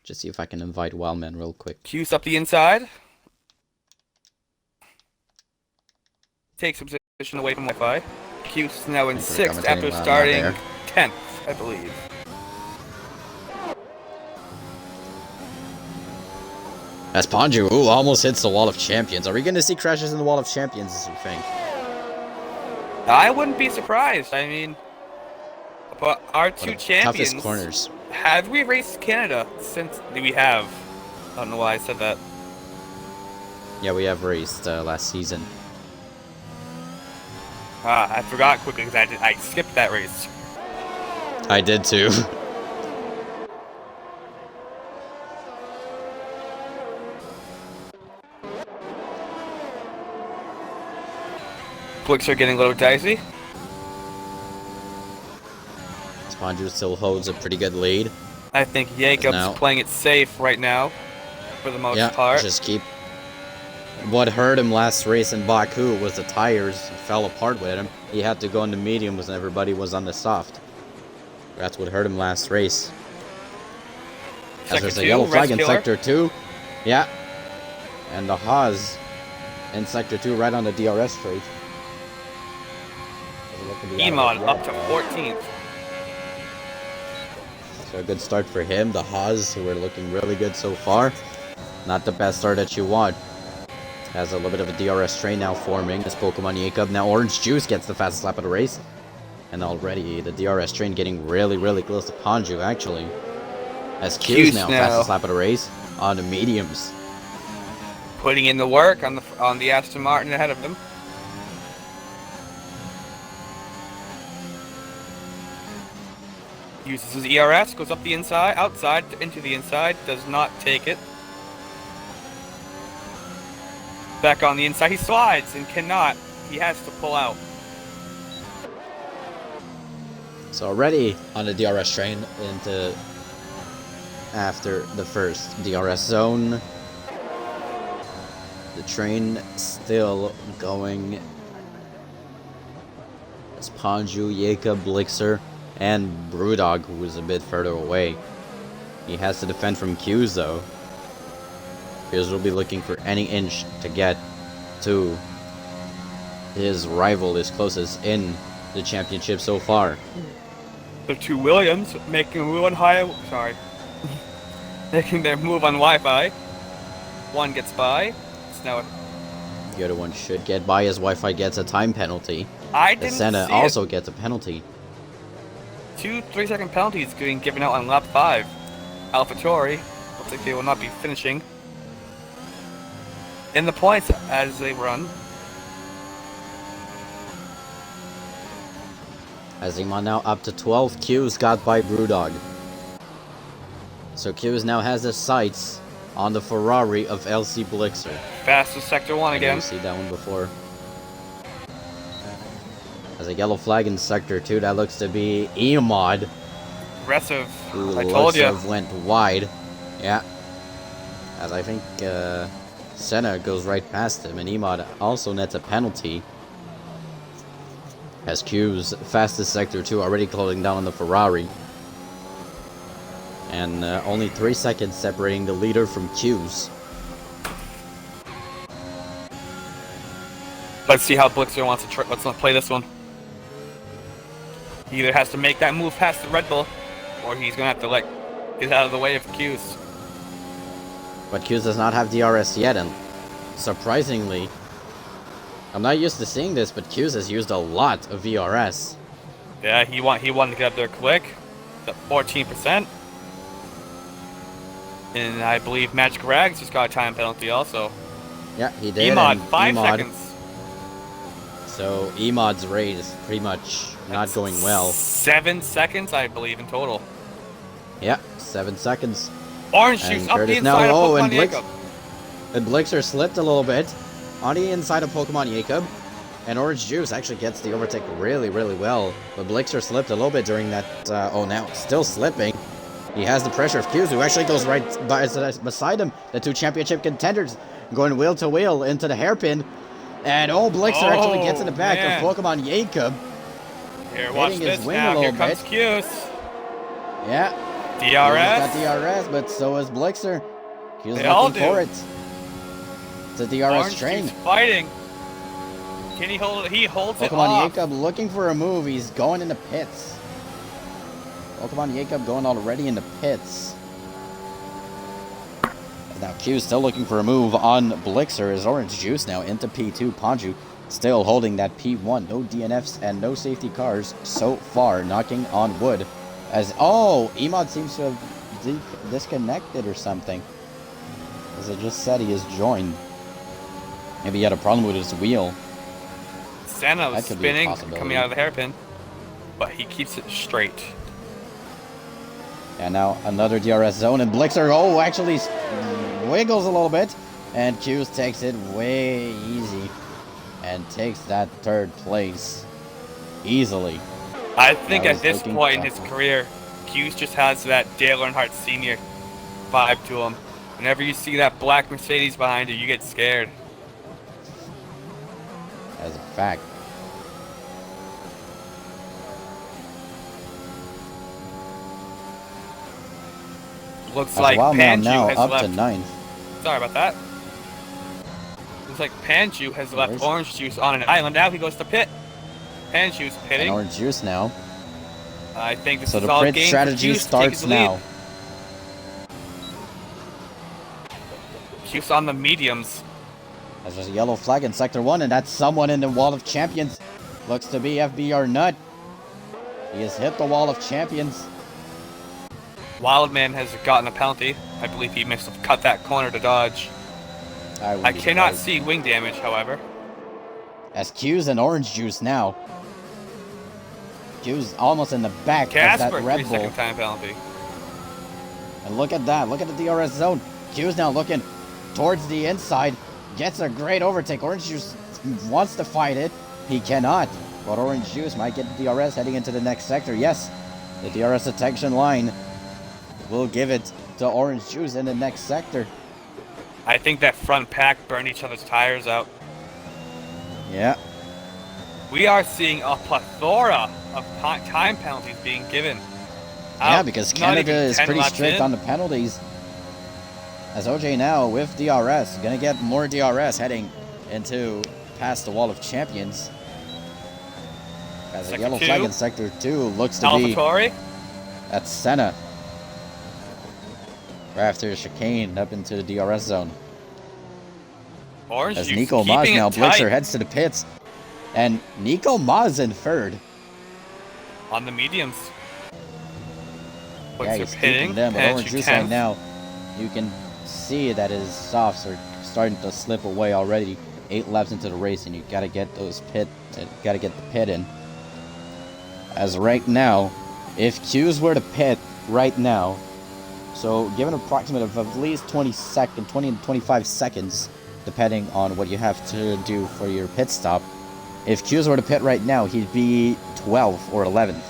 Just see if I can invite Wildman real quick. Q's up the inside. Takes a position away from Wi-Fi. Q's now in 6th after starting 10th, I believe. As Ponju, ooh, almost hits the wall of champions. Are we going to see crashes in the wall of champions, you think? I wouldn't be surprised. I mean, but our two champions. Toughest corners. Have we raced Canada since? We have. I don't know why I said that. Yeah, we have raced last season. I forgot quickly because I skipped that race. I did too. Blicks are getting a little dicey. Sponju still holds a pretty good lead. I think Jacob's playing it safe right now, for the most part. Just keep. What hurt him last race in Baku was the tires fell apart with him. He had to go into mediums and everybody was on the soft. That's what hurt him last race. As there's a yellow flag in Sector 2. Yeah. And the Haas in Sector 2 right on the DRS straight. Emon up to 14th. So a good start for him. The Haas, who are looking really good so far. Not the best start that you want. Has a little bit of a DRS train now forming. This Pokemon Jacob. Now Orange Juice gets the fastest lap of the race. And already the DRS train getting really, really close to Ponju, actually. As Q's now fastest lap of the race on the mediums. Putting in the work on the Aston Martin ahead of him. Uses his ERS, goes up the inside, outside, into the inside, does not take it. Back on the inside, he slides and cannot. He has to pull out. So already on the DRS train into after the first DRS zone. The train still going. It's Ponju, Jacob, Blixer, and Brewdog, who is a bit further away. He has to defend from Q's though. Q's will be looking for any inch to get to his rival, his closest in the championship so far. The two Williams making a move on making their move on Wi-Fi. One gets by. It's now the other one should get by as Wi-Fi gets a time penalty. I didn't Senna see also gets a penalty. 2 3-second penalties being given out on lap 5. AlphaTauri looks like they will not be finishing in the points as they run. Azima now up to 12. Q's got by Brewdog. So Q's now has his sights on the Ferrari of LC Blixer. Fastest Sector 1 again. You see that one before. There's a yellow flag in Sector 2. That looks to be Emod. Aggressive. I told you. Went wide. Yeah. As I think Senna goes right past him, and Emod also nets a penalty. As Q's fastest Sector 2 already closing down on the Ferrari. And only 3 seconds separating the leader from Q's. Let's see how Blixer wants to let's not play this one. He either has to make that move past the Red Bull, or he's going to have to get out of the way of Q's. But Q's does not have DRS yet, and surprisingly, I'm not used to seeing this, but Q's has used a lot of VRS. Yeah, he wanted to get up there quick. The 14%. And I believe Magic Rags just got a time penalty also. Yeah, he did. Emod, 5 seconds. So Emod's raid is pretty much not going well. 7 seconds, I believe, in total. Yeah, 7 seconds. Orange Juice up the inside of Pokemon Jacob. And Blixer slipped a little bit on the inside of Pokemon Jacob. And Orange Juice actually gets the overtake really, really well. But Blixer slipped a little bit during that. Oh, now still slipping. He has the pressure of Q's, who actually goes right beside him. The two championship contenders going wheel to wheel into the hairpin. And Blixer actually gets in the back of Pokemon Jacob. Here, watch hitting his this wing now. a little Here comes bit. Q's. Yeah. DRS. Q's got DRS, but so is Blixer. Q's They all looking for it. It's a DRS Orange train. Juice fighting. Can he hold it? He holds it Pokemon off. Jacob looking for a move. He's going in the pits. Pokemon Jacob going already in the pits. Now Q still looking for a move on Blixer. Is Orange Juice now into P2. Ponju still holding that P1. No DNFs and no safety cars so far. Knocking on wood. As Emod seems to have disconnected or something. As it just said he has joined. Maybe he had a problem with his wheel. Senna was spinning coming out of the hairpin, but he keeps it straight. And now another DRS zone, and Blixer, actually wiggles a little bit, and Q's takes it way easy, and takes that third place easily. I think at this point in his career, Q's just has that Dale Earnhardt Sr. vibe to him. Whenever you see that black Mercedes behind you, you get scared. As a fact. Looks like Panju has up left. To 9th. Sorry about that. Looks like Panju has left Orange Juice on an island. Now he goes to pit. Panju's pitting. And Orange Juice now. I think this so is the all pit game strategy starts now. Juice on the mediums. There's a yellow flag in Sector 1, and that's someone in the Wall of Champions. Looks to be FBR Nut. He has hit the Wall of Champions. Wildman has gotten a penalty. I believe he must have cut that corner to dodge. I cannot see wing damage, however. As Q's and Orange Juice now. Q's almost in the back of that Red Bull. 3-second time penalty. And look at that. Look at the DRS zone. Q's now looking towards the inside. Gets a great overtake. Orange Juice wants to fight it. He cannot. But Orange Juice might get the DRS heading into the next sector. Yes, the DRS detection line will give it to Orange Juice in the next sector. I think that front pack burned each other's tires out. Yeah. We are seeing a plethora of time penalties being given. Yeah, because Canada is pretty strict on the penalties. As OJ now with DRS, gonna get more DRS heading into past the Wall of Champions. As a yellow flag in Sector 2 looks to be... That's Senna. Right after chicane up into the DRS zone. Orange as Juice Nico Maz now Blixer heads to the pits. And Nico Maz in third. On the mediums. Yeah, he's keeping them, but Orange Juice right now, you can see that his softs are starting to slip away already. 8 laps into the race, and you gotta get those gotta get the pit in. As right now, if Q's were to pit right now, so give an approximate of at least 20 to 25 seconds, depending on what you have to do for your pit stop. If Q's were to pit right now, he'd be 12th or 11th.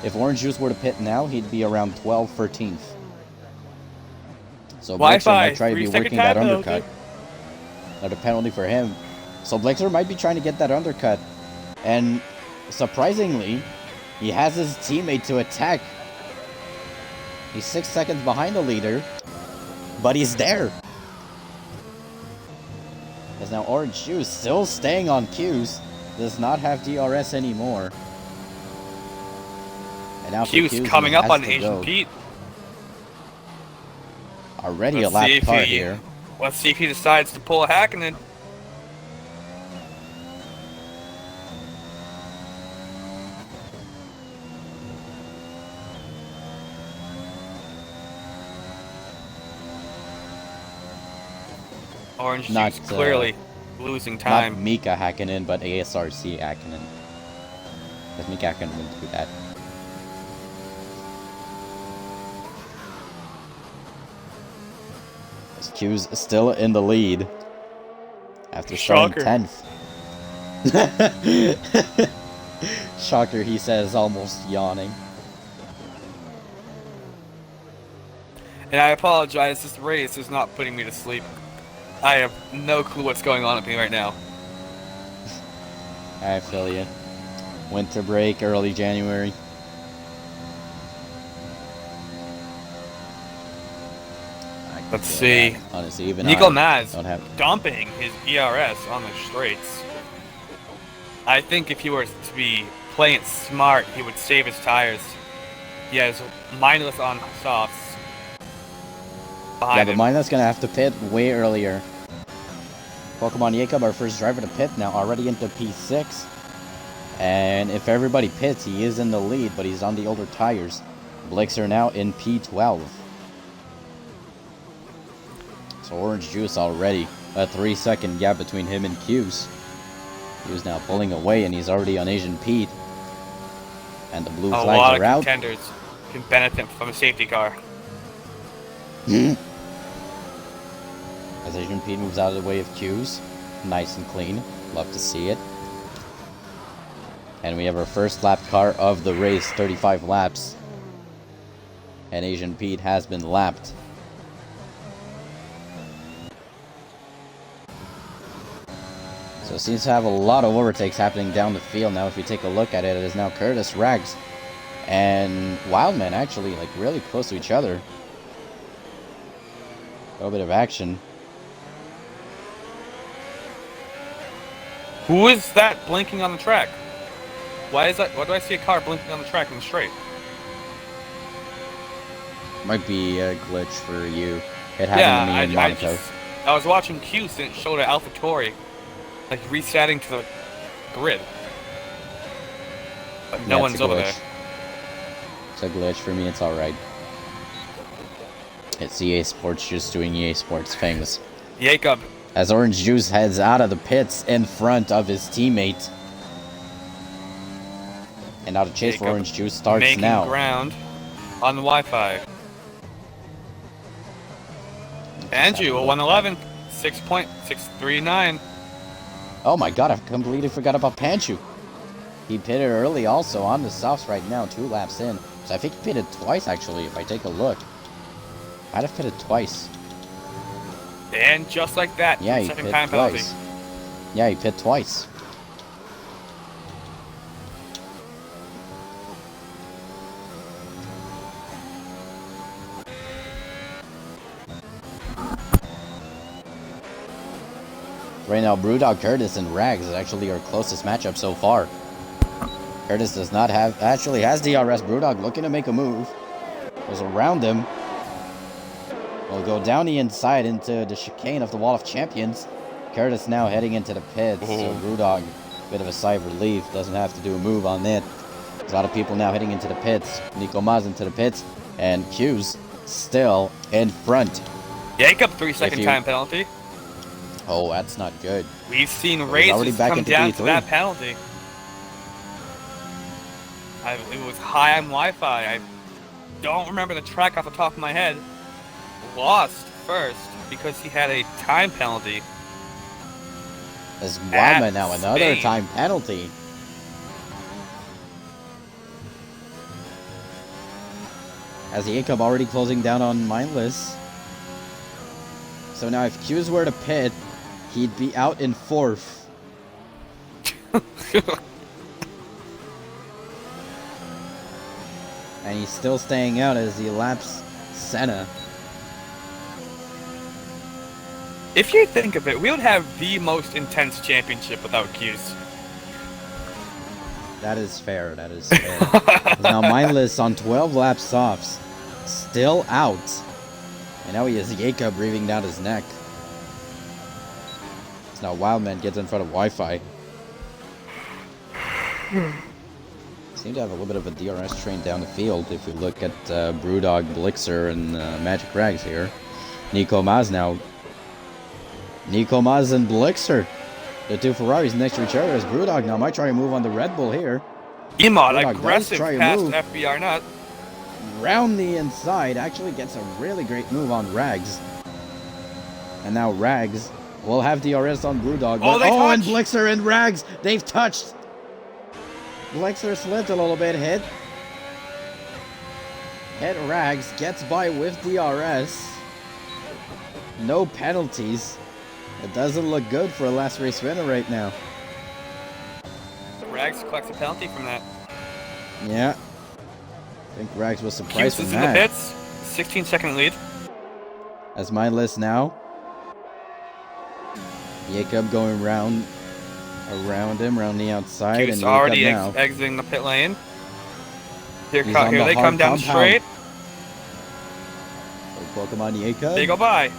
If Orange Juice were to pit now, he'd be around 12th, 13th. So Blixer might try to be working that undercut. Another penalty for him. So Blixer might be trying to get that undercut. And surprisingly, he has his teammate to attack. He's 6 seconds behind the leader, but he's there. Because now Orange Juice still staying on Q's, does not have DRS anymore. And now Q's coming up on Asian Pete. Already a lap car here. Let's see if he decides to pull a Hakkinen. Orange Juice clearly losing time. Not Mika Hakkinen, but ASRC Hakkinen. Because Mika Hakkinen wouldn't do that. Q's still in the lead after starting 10th. Shocker, he says, almost yawning. And I apologize, this race is not putting me to sleep. I have no clue what's going on with me right now. I feel you. Winter break, early January. Let's see. Honestly, even Nico I Maz don't have. dumping his ERS on the straights. I think if he were to be playing it smart, he would save his tires. He has mindless on softs. Yeah, but Mindless gonna have to pit way earlier. Pokemon Jacob, our first driver to pit now, already into P6. And if everybody pits, he is in the lead, but he's on the older tires. Blixer now in P12. So Orange Juice already a 3-second gap between him and Q's. Q's now pulling away, and he's already on Asian Pete. And the blue flags are out. A lot of contenders can benefit from a safety car. As Asian Pete moves out of the way of Q's. Nice and clean. Love to see it. And we have our first lap car of the race, 35 laps. And Asian Pete has been lapped. So it seems to have a lot of overtakes happening down the field. Now if you take a look at it, it is now Curtis, Rags, and Wildman actually like really close to each other. A little bit of action. Who is that blinking on the track? Why is that? Why do I see a car blinking on the track in the straight? Might be a glitch for you. It happened to me in Monaco. I was watching Q's and it showed an AlphaTauri like resetting to the grid. But no one's over there. It's a glitch for me, it's alright. It's EA Sports just doing EA Sports famous. Jacob. As Orange Juice heads out of the pits in front of his teammate. And now the chase for Orange Juice starts making now. Ground on the Wi-Fi. Andrew, a 111, 6.639. Oh my god, I completely forgot about Panchu. He pitted early also on the softs right now, 2 laps in. So I think he pitted twice actually, if I take a look. Might have pitted twice. And just like that, yeah, he second pit time twice. penalty. Yeah, he pit twice. Right now, Brewdog, Curtis, and Rags is actually our closest matchup so far. Curtis does not have, actually has DRS. Brewdog looking to make a move. Goes around him. Will go down the inside into the chicane of the Wall of Champions. Curtis now heading into the pits. So Brewdog, bit of a sigh of relief. Doesn't have to do a move on it. There's a lot of people now heading into the pits. Nico Maz into the pits. And Q's still in front. Jacob, 3-second time penalty. Oh, that's not good. We've seen races come down to that penalty. It was high on Wi-Fi. I don't remember the track off the top of my head. Lost first because he had a time penalty. As Wildman now another time penalty. As Jacob already closing down on Mindless. So now if Q's were to pit, he'd be out in 4th. And he's still staying out as he laps Senna. If you think of it, we would have the most intense championship without Q's. That is fair, that is fair. Now Mindless on 12 lap softs. Still out. And now he has Jacob breathing down his neck. So now Wildman gets in front of Wi-Fi. Seem to have a little bit of a DRS train down the field if we look at Brewdog, Blixer, and Magic Rags here. Nico Maz now. Nico Maz and Blixer. The 2 Ferraris next to each other as Brewdog now might try to move on the Red Bull here. Emod, aggressive past FBR nut. Round the inside, actually gets a really great move on Rags. And now Rags We'll have DRS on Brewdog. Oh, But, they and touched! Blixer and Rags, they've touched. Blixer slipped a little bit, hit Rags, gets by with DRS. No penalties. It doesn't look good for a last race winner right now. Rags collects a penalty from that. Yeah. I think Rags was surprised Hughes from is in the that. pits. 16-second lead. As mindless now. Jacob going around him, around the outside, Hughes and already Jacob now. exiting the pit lane. Here He's on the they hard come down compound. straight. So Pokemon Jacob. They go by.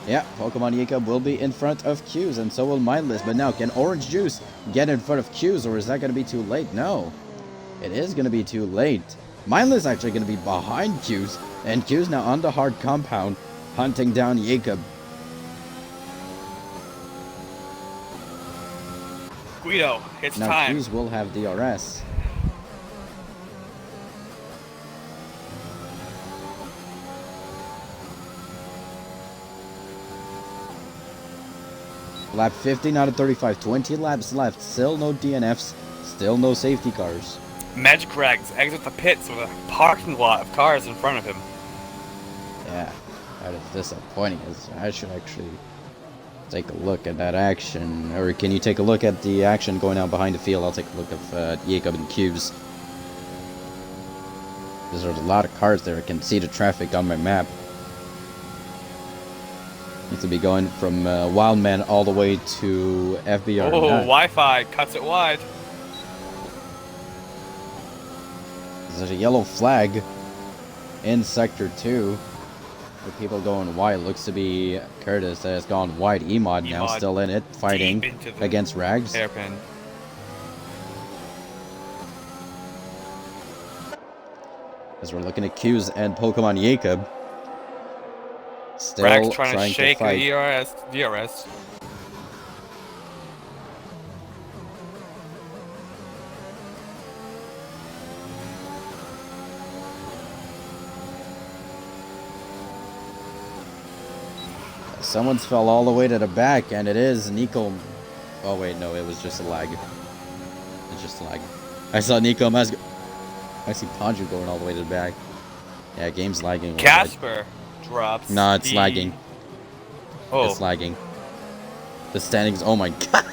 Yeah, Pokemon Jacob will be in front of Q's, and so will Mindless. But now, can Orange Juice get in front of Q's, or is that going to be too late? No. It is going to be too late. Mindless actually going to be behind Q's, and Q's now on the hard compound, hunting down Jacob. Guido, it's Now time. Q's will have DRS. Lap 15 out of 35, 20 laps left, still no DNFs, still no safety cars. Magic Rags exits the pits with a parking lot of cars in front of him. Yeah, that is disappointing. I should actually take a look at that action. Or can you take a look at the action going on behind the field? I'll take a look at Jacob and Q's. There's a lot of cars there. I can see the traffic on my map. Needs to be going from Wildman all the way to FBR. Oh, Wi-Fi cuts it wide. There's a yellow flag in Sector 2. With people going wide. Looks to be Curtis that has gone wide. Emod now still in it, fighting against Rags. Hairpin. As we're looking at Q's and Pokemon Jacob. Still Rags trying to shake fight. the DRS. Someone's fell all the way to the back, and it is Nico. Oh wait, no, it was just a lag. It's just a lag. I saw Nico Mas. I see Panju going all the way to the back. Yeah, game's lagging. Casper drops. No, it's lagging. Oh. It's lagging. The standings. Oh my god.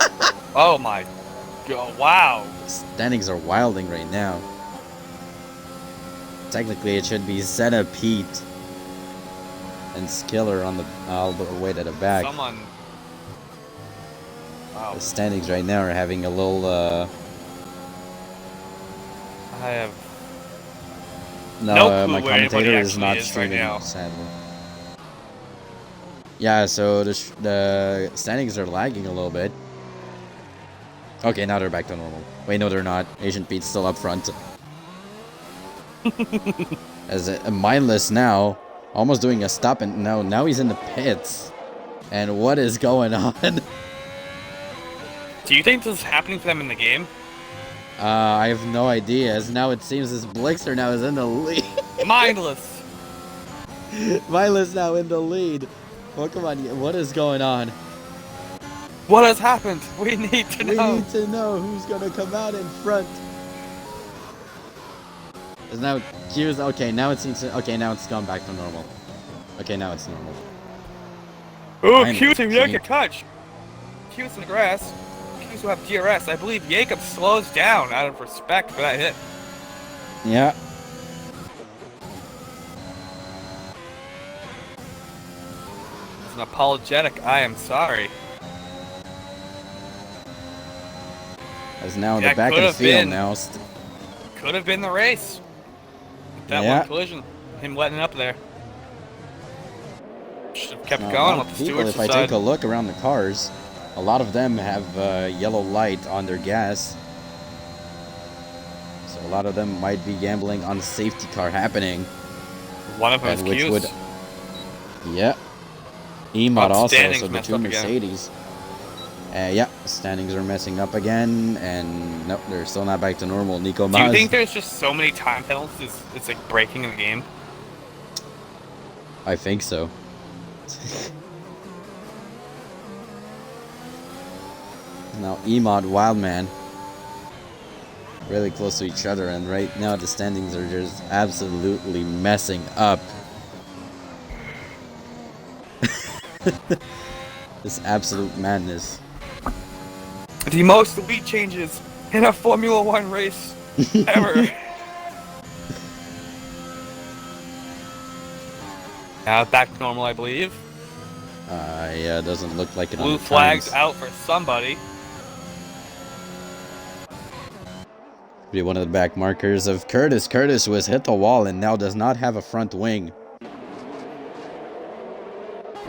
Oh my god! Wow. Standings are wilding right now. Technically, it should be Senna, Pete, and Skiller on the all the way to the back. Someone. Wow. The standings right now are having a little. I have. No, clue my where anybody commentator is actually not is right streaming, now. sadly. Yeah, so the standings are lagging a little bit. Okay, now they're back to normal. Wait, no, they're not. Asian Pete's still up front. As a Mindless now, almost doing a stop, and now he's in the pits. And what is going on? Do you think this is happening for them in the game? I have no idea, as now it seems this Blixer now is in the lead. Mindless. Mindless now in the lead. Pokemon, what is going on? What has happened? We need to know. We need to know who's gonna come out in front. Is now Q's okay? Now it seems okay. Now it's gone back to normal. Okay, now it's normal. Oh, Finally, Q's and Jacob. Jacob touch. Q's in the grass. Q's will have DRS. I believe Jacob slows down out of respect for that hit. Yeah. It's an apologetic. I am sorry. As now in Yeah, the back could of the have field been. now. Could have been the race. That Yeah. one collision. Him letting up there. Should have kept Now, a going. lot Let of the people, stewards if I decide. take a look around the cars, a lot of them have yellow light on their gas. So a lot of them might be gambling on safety car happening. One of them is And which Q's. would, yeah. Emod also, standings so the messed two up again. Mercedes. Yeah, standings are messing up again, and nope, they're still not back to normal. Nico Do you Maz. think there's just so many time penalties? It's like breaking in the game. I think so. Now Emod, Wildman, really close to each other, and right now the standings are just absolutely messing up. This absolute madness. The most elite changes in a Formula One race ever. Now back to normal, I believe. Yeah, it doesn't look like it on Blue the flags times. out for somebody. Be one of the back markers of Curtis. Curtis was hit the wall and now does not have a front wing. We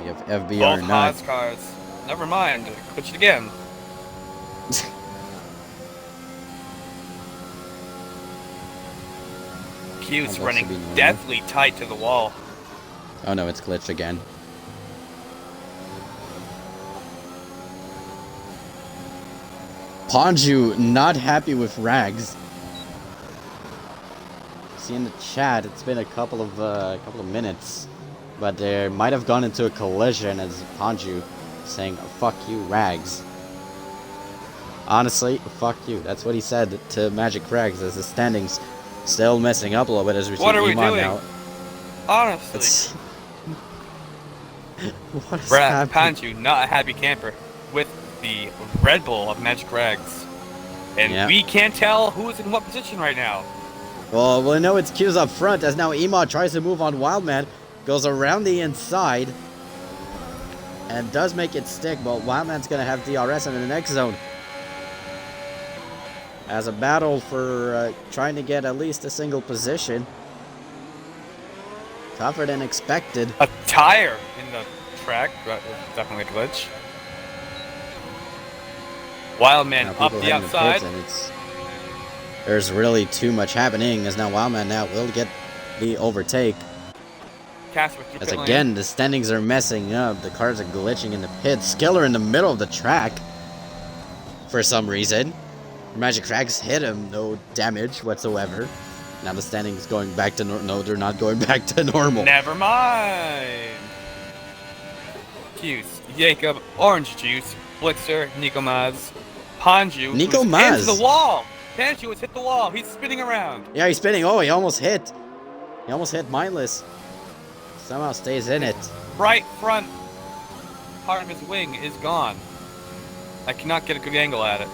have FBR Both not. Haas cars. Never mind. Switch it again. Q's running deathly tight to the wall. Oh no, it's glitched again. Ponju not happy with Rags. See in the chat, it's been a couple of minutes, but there might have gone into a collision as Ponju saying "fuck you, Rags." Honestly, fuck you. That's what he said to Magic Rags as the standings still messing up a little bit as we see What are we Iman doing? now. Honestly. What is Brad happening? Panju, not a happy camper, with the Red Bull of Magic Rags. And Yeah. we can't tell who's in what position right now. Well, we know it's Q's up front as now Emod tries to move on Wildman, goes around the inside, and does make it stick, but Wildman's going to have DRS in the next zone. As a battle for trying to get at least a single position. Tougher than expected. A tire in the track, definitely a glitch. Wildman Now up people the heading to outside. pits, and there's really too much happening as now Wildman now will get the overtake. Casper through As pit again, lane. the standings are messing up. The cars are glitching in the pits. Skiller in the middle of the track for some reason. Magic Rags hit him, no damage whatsoever. Now the standings going back to no, they're not going back to normal. Never mind. Hughes, Jacob, Orange Juice, Blitzer, Nico Maz, Panju. Nico who's Maz. into the wall. Panju has hit the wall. He's spinning around. Yeah, he's spinning. Oh, he almost hit. He almost hit Mindless. Somehow stays in it. Right front part of his wing is gone. I cannot get a good angle at it.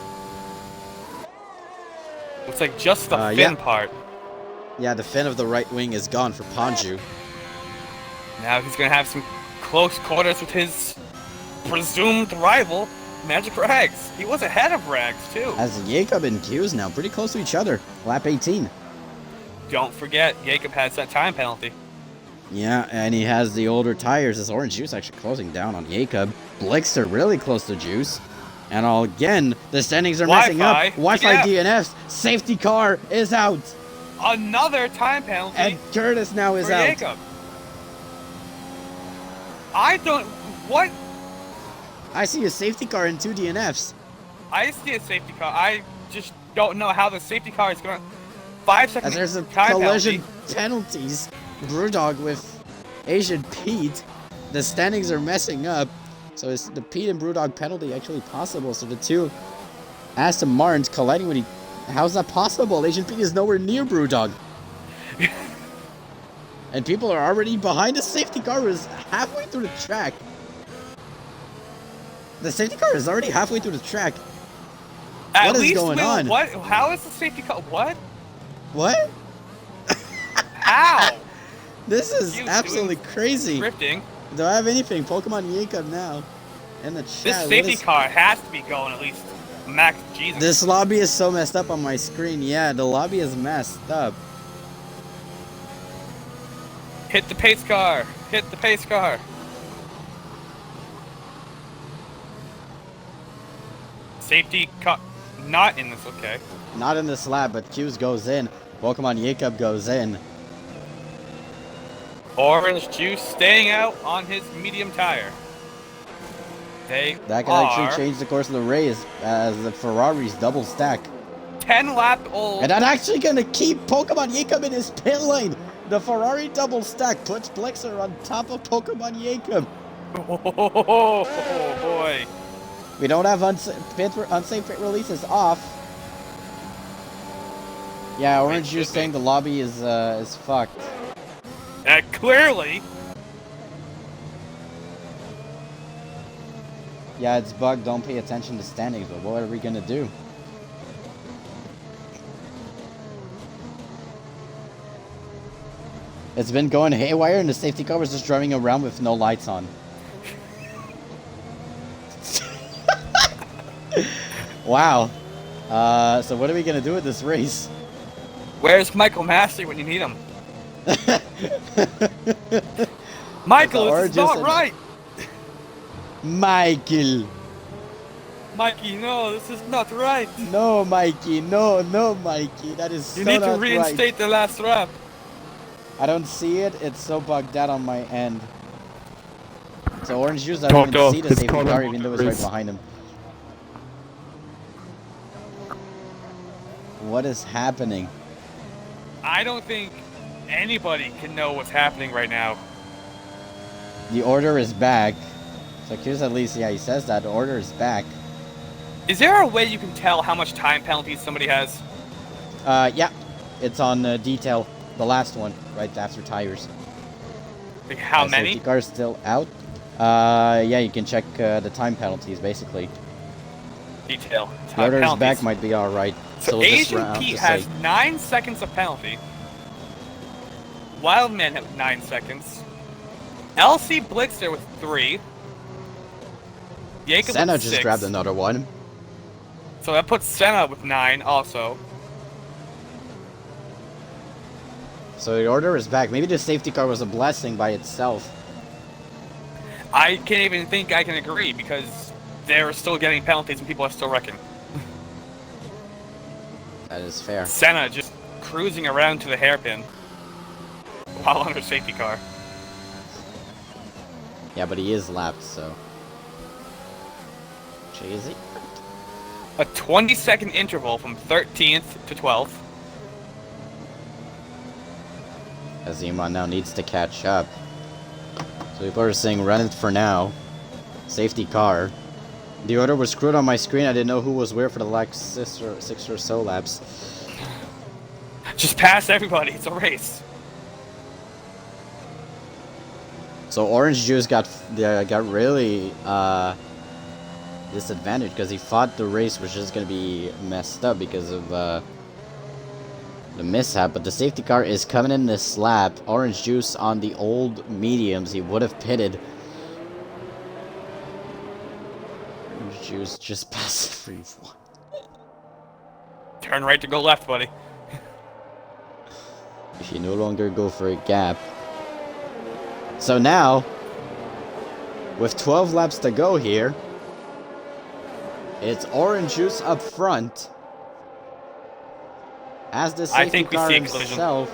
Looks like just the fin yeah. part. Yeah, the fin of the right wing is gone for Panju. Now he's gonna have some close quarters with his presumed rival, Magic Rags. He was ahead of Rags too. As Jacob and Q's now pretty close to each other. Lap 18. Don't forget, Jacob has that time penalty. Yeah, and he has the older tires. This Orange Juice actually closing down on Jacob. Blixer really close to Juice. And all again, the standings are messing up. Wi-Fi DNFs. Safety car is out. Another time penalty. And Curtis now is for out. Jacob. I don't. What? I see a safety car and 2 DNFs. I see a safety car. I just don't know how the safety car is going to. 5 seconds. As there's a time collision penalty. penalties. Brewdog with Asian Pete. The standings are messing up. So is the Pete and Brewdog penalty actually possible? So the two Aston Martins colliding with each. How's that possible? Asian Pete is nowhere near Brewdog. And people are already behind the safety car is halfway through the track. The safety car is already halfway through the track. What is going on? What? How is the safety car? What? What? How? This is Cute, absolutely doing crazy. Drifting. Do I have anything? Pokemon Jacob now. In the chat. This what safety is- car has to be going at least max Jesus. This lobby is so messed up on my screen. Yeah, the lobby is messed up. Hit the pace car. Hit the pace car. Safety car. Not in this. Okay. Not in this lab, but Q's goes in. Pokemon Jacob goes in. Orange Juice staying out on his medium tire. They That can are actually change the course of the race as the Ferraris double stack. 10 lap old. And that's actually going to keep Pokemon Jacob in his pit lane. The Ferrari double stack puts Blixer on top of Pokemon Jacob. Oh boy. We don't have unsafe pit releases off. Yeah, Orange Juice saying the lobby is fucked. Clearly. Yeah, it's bugged. Don't pay attention to standings, but what are we gonna do? It's been going haywire, and the safety car was just driving around with no lights on. Wow. So what are we gonna do with this race? Where's Michael Massey when you need him? Michael, this is not right! Michael! Mikey, no, this is not right! No, Mikey, no, Mikey, that is so not right. You need to reinstate the last lap. I don't see it, it's so bugged out on my end. So Orange Juice doesn't even see the safety car, even though it's right behind him. What is happening? I don't think anybody can know what's happening right now. The order is back. So Q's at least, yeah, he says that. The order is back. Is there a way you can tell how much time penalties somebody has? Yeah. It's on detail. The last one, right after tires. Like how many? Safety car's still out. Yeah, you can check the time penalties, basically. Detail. The order is back might be alright. So Asian Pete has 9 seconds of penalty. Wildman have 9 seconds. LC Blitzer with 3. Jacob Senna with just 6. grabbed another one. So that puts Senna with 9 also. So the order is back. Maybe the safety car was a blessing by itself. I can't even think I can agree because they're still getting penalties and people are still wrecking. That is fair. Senna just cruising around to the hairpin while under safety car. Yeah, but he is lapped, so. Cheesy. A 20-second interval from 13th to 12th. Azima now needs to catch up. So people are saying run it for now. Safety car. The order was screwed on my screen. I didn't know who was where for the last six or so laps. Just pass everybody. It's a race. So Orange Juice got really disadvantaged because he thought the race was just gonna be messed up because of the mishap. But the safety car is coming in this lap. Orange Juice on the old mediums. He would have pitted. Orange Juice just passed free one. Turn right to go left, buddy. If you no longer go for a gap. So now, with 12 laps to go here, it's Orange Juice up front. As the safety car himself.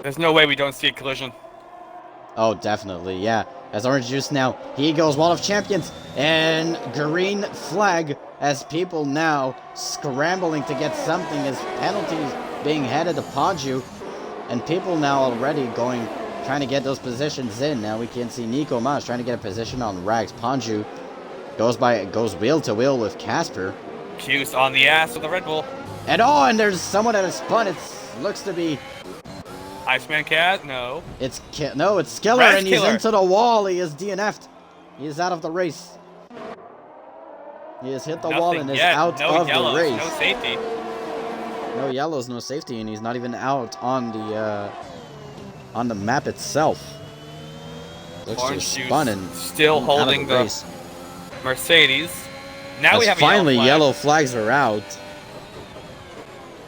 There's no way we don't see a collision. Oh, definitely, yeah. As Orange Juice now, he goes Wall of Champions, and green flag as people now scrambling to get something as penalties being headed upon you. And people now already trying to get those positions in. Now we can see Nico Mas trying to get a position on Rags. Panju goes wheel to wheel with Casper. Q's on the ass of the Red Bull. And there's someone that has spun. It looks to be Iceman Cat. No. It's Skiller, Raz and he's Killer. into the wall. He is DNF'd. He is out of the race. He has hit the wall and is out of the race. No safety. No yellows, no safety, and he's not even out on the map itself. Looks Orange just Juice spun and still holding the race. Mercedes. Now we have a finally yellow flags are out,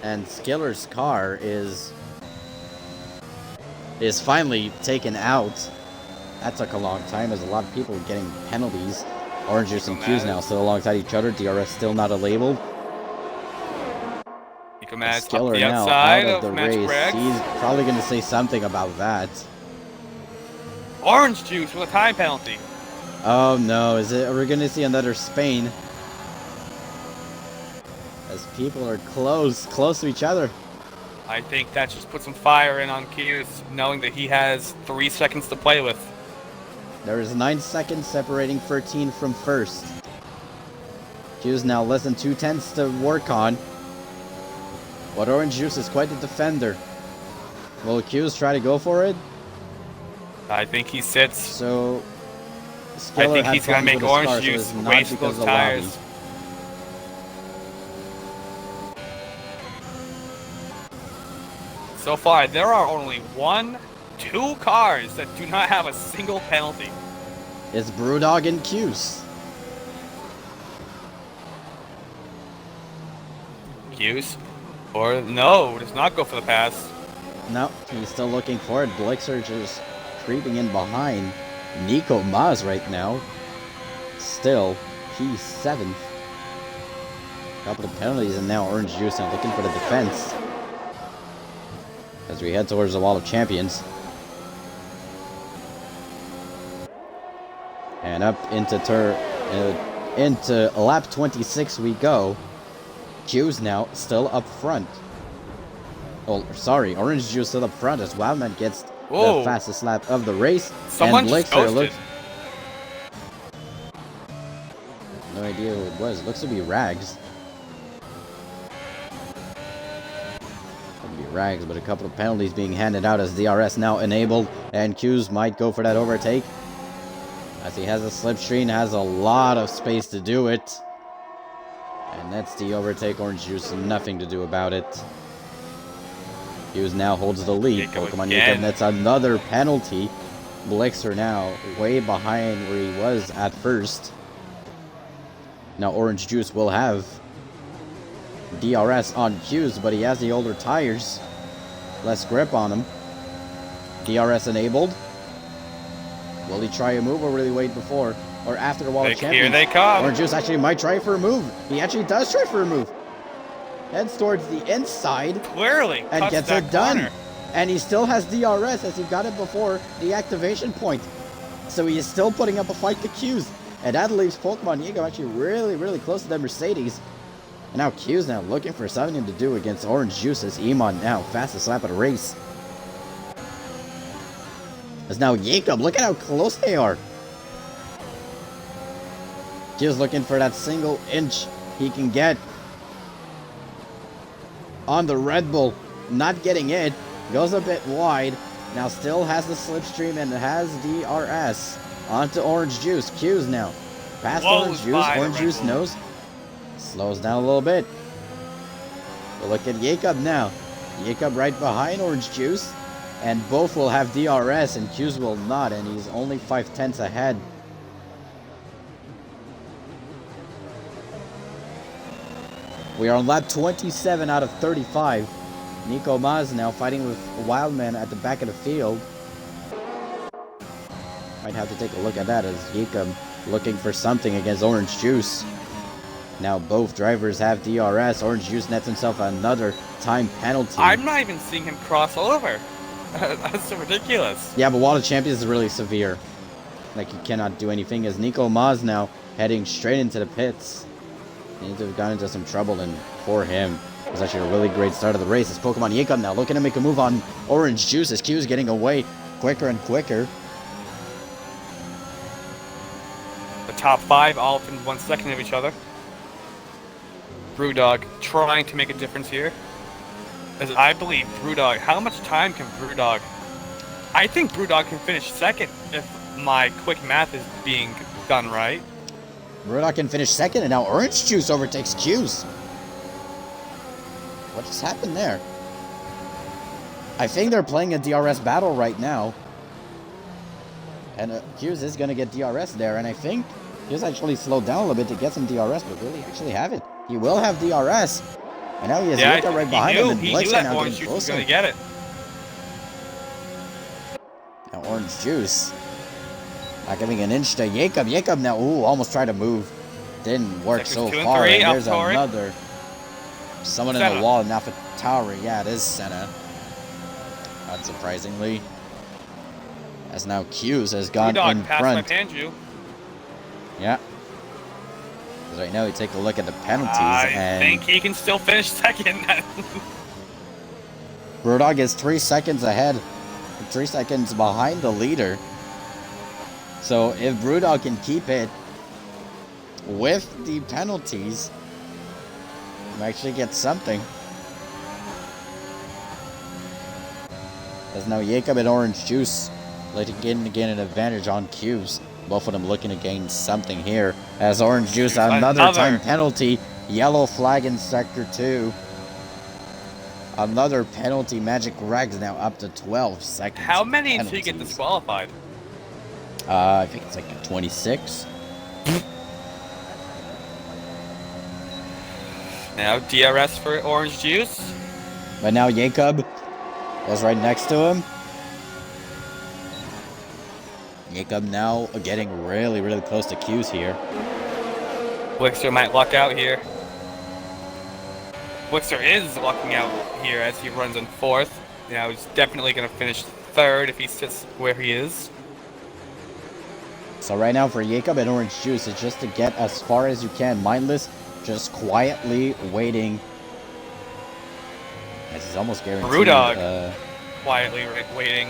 and Skiller's car is finally taken out. That took a long time. There's a lot of people getting penalties. Orange Juice and Q's now still alongside each other. DRS still not labeled. Skiller now out of the race. He's probably going to say something about that. Orange Juice with a time penalty. Oh no, are we going to see another Spain? As people are close to each other. I think that just put some fire in on Q's, knowing that he has 3 seconds to play with. There is 9 seconds separating 13 from first. Q's now less than 2/10 to work on. But Orange Juice is quite the defender. Will Q's try to go for it? I think he sits. So, I Skiller think had he's going to problems make with his Orange car, so Juice it's not race because those of the lobby. tires. So far, there are only 2 cars that do not have a single penalty. It's Brewdog and Q's. Hughes? Or no, does not go for the pass. No, he's still looking for it. Blixer just creeping in behind Nico Maz right now. Still, he's 7th. Couple of penalties, and now Orange Juice now looking for the defense. As we head towards the Wall of Champions. And up into lap 26 we go. Q's now still up front. Oh, sorry, Orange Juice still up front as Wildman gets the fastest lap of the race. Someone and just Blixer ghosted. No idea who it was. Looks to be Rags. Could be Rags, but a couple of penalties being handed out as DRS now enabled. And Q's might go for that overtake. As he has a slipstream, has a lot of space to do it. And that's the overtake. Orange Juice, nothing to do about it. Q's now holds the lead. Pokemon Jacob, that's another penalty. Blixer now way behind where he was at first. Now Orange Juice will have DRS on Q's, but he has the older tires. Less grip on him. DRS enabled. Will he try a move or will he wait before or after the Wall of Champions? Here they come. Orange Juice actually might try for a move. He actually does try for a move. Heads towards the inside. Clearly. And gets it done. Corner. And he still has DRS as he got it before the activation point. So he is still putting up a fight to Q's. And that leaves Pokemon Ego actually really, really close to the Mercedes. And now Q's now looking for something to do against Orange Juice as Emon now fastest lap of the race. As now Jacob, look at how close they are. Q's looking for that single inch he can get on the Red Bull. Not getting it. Goes a bit wide. Now still has the slipstream and has DRS. Onto Orange Juice. Q's now. Past Orange Juice. Orange Juice knows. Slows down a little bit. But look at Jacob now. Jacob right behind Orange Juice. And both will have DRS and Q's will not. And he's only 5/10 ahead. We are on lap 27 out of 35. Nico Maz now fighting with Wildman at the back of the field. Might have to take a look at that as Jacob looking for something against Orange Juice. Now both drivers have DRS. Orange Juice nets himself another time penalty. I'm not even seeing him cross over. That's so ridiculous. Yeah, but Wall of Champions is really severe. Like, you cannot do anything as Nico Maz now heading straight into the pits. He needs to have gotten into some trouble, and for him, it was actually a really great start of the race. As Pokemon Jacob now looking to make a move on Orange Juice as Q is getting away quicker and quicker. The top 5 all within 1 second of each other. Brewdog trying to make a difference here. As I believe Brewdog, how much time can Brewdog? I think Brewdog can finish second if my quick math is being done right. Brewdog can finish second, and now Orange Juice overtakes Q's. What just happened there? I think they're playing a DRS battle right now. And Q's is going to get DRS there, and I think Q's actually slowed down a little bit to get some DRS, but will he actually have it? He will have DRS. And now he has Yuka right behind him, and Blixer now Orange getting Juice was closer. going to get it. Now Orange Juice not giving an inch to Jacob. Jacob now, ooh, almost tried to move. Didn't work so far. And there's another. Someone in the wall, Alpha Tower. Yeah, it is Senna. Not surprisingly. As now Q's has gone in front. Yeah. Because right now we take a look at the penalties. I think he can still finish second. Brewdog is 3 seconds ahead. 3 seconds behind the leader. So if Brewdog can keep it with the penalties, we actually get something. As now Jacob and Orange Juice looking to gain an advantage on Q's. Both of them looking to gain something here. As Orange Juice, another time penalty. Yellow flag in Sector 2. Another penalty. Magic Regs now up to 12 seconds. How many until you get disqualified? I think it's like 26. Now DRS for Orange Juice. But now Jacob is right next to him. Jacob now getting really, really close to Q's here. Blixer might luck out here. Blixer is lucking out here as he runs in 4th. Now he's definitely going to finish 3rd if he sits where he is. So right now for Jacob and Orange Juice, it's just to get as far as you can. Mindless, just quietly waiting. This is almost guaranteed. Brewdog quietly waiting.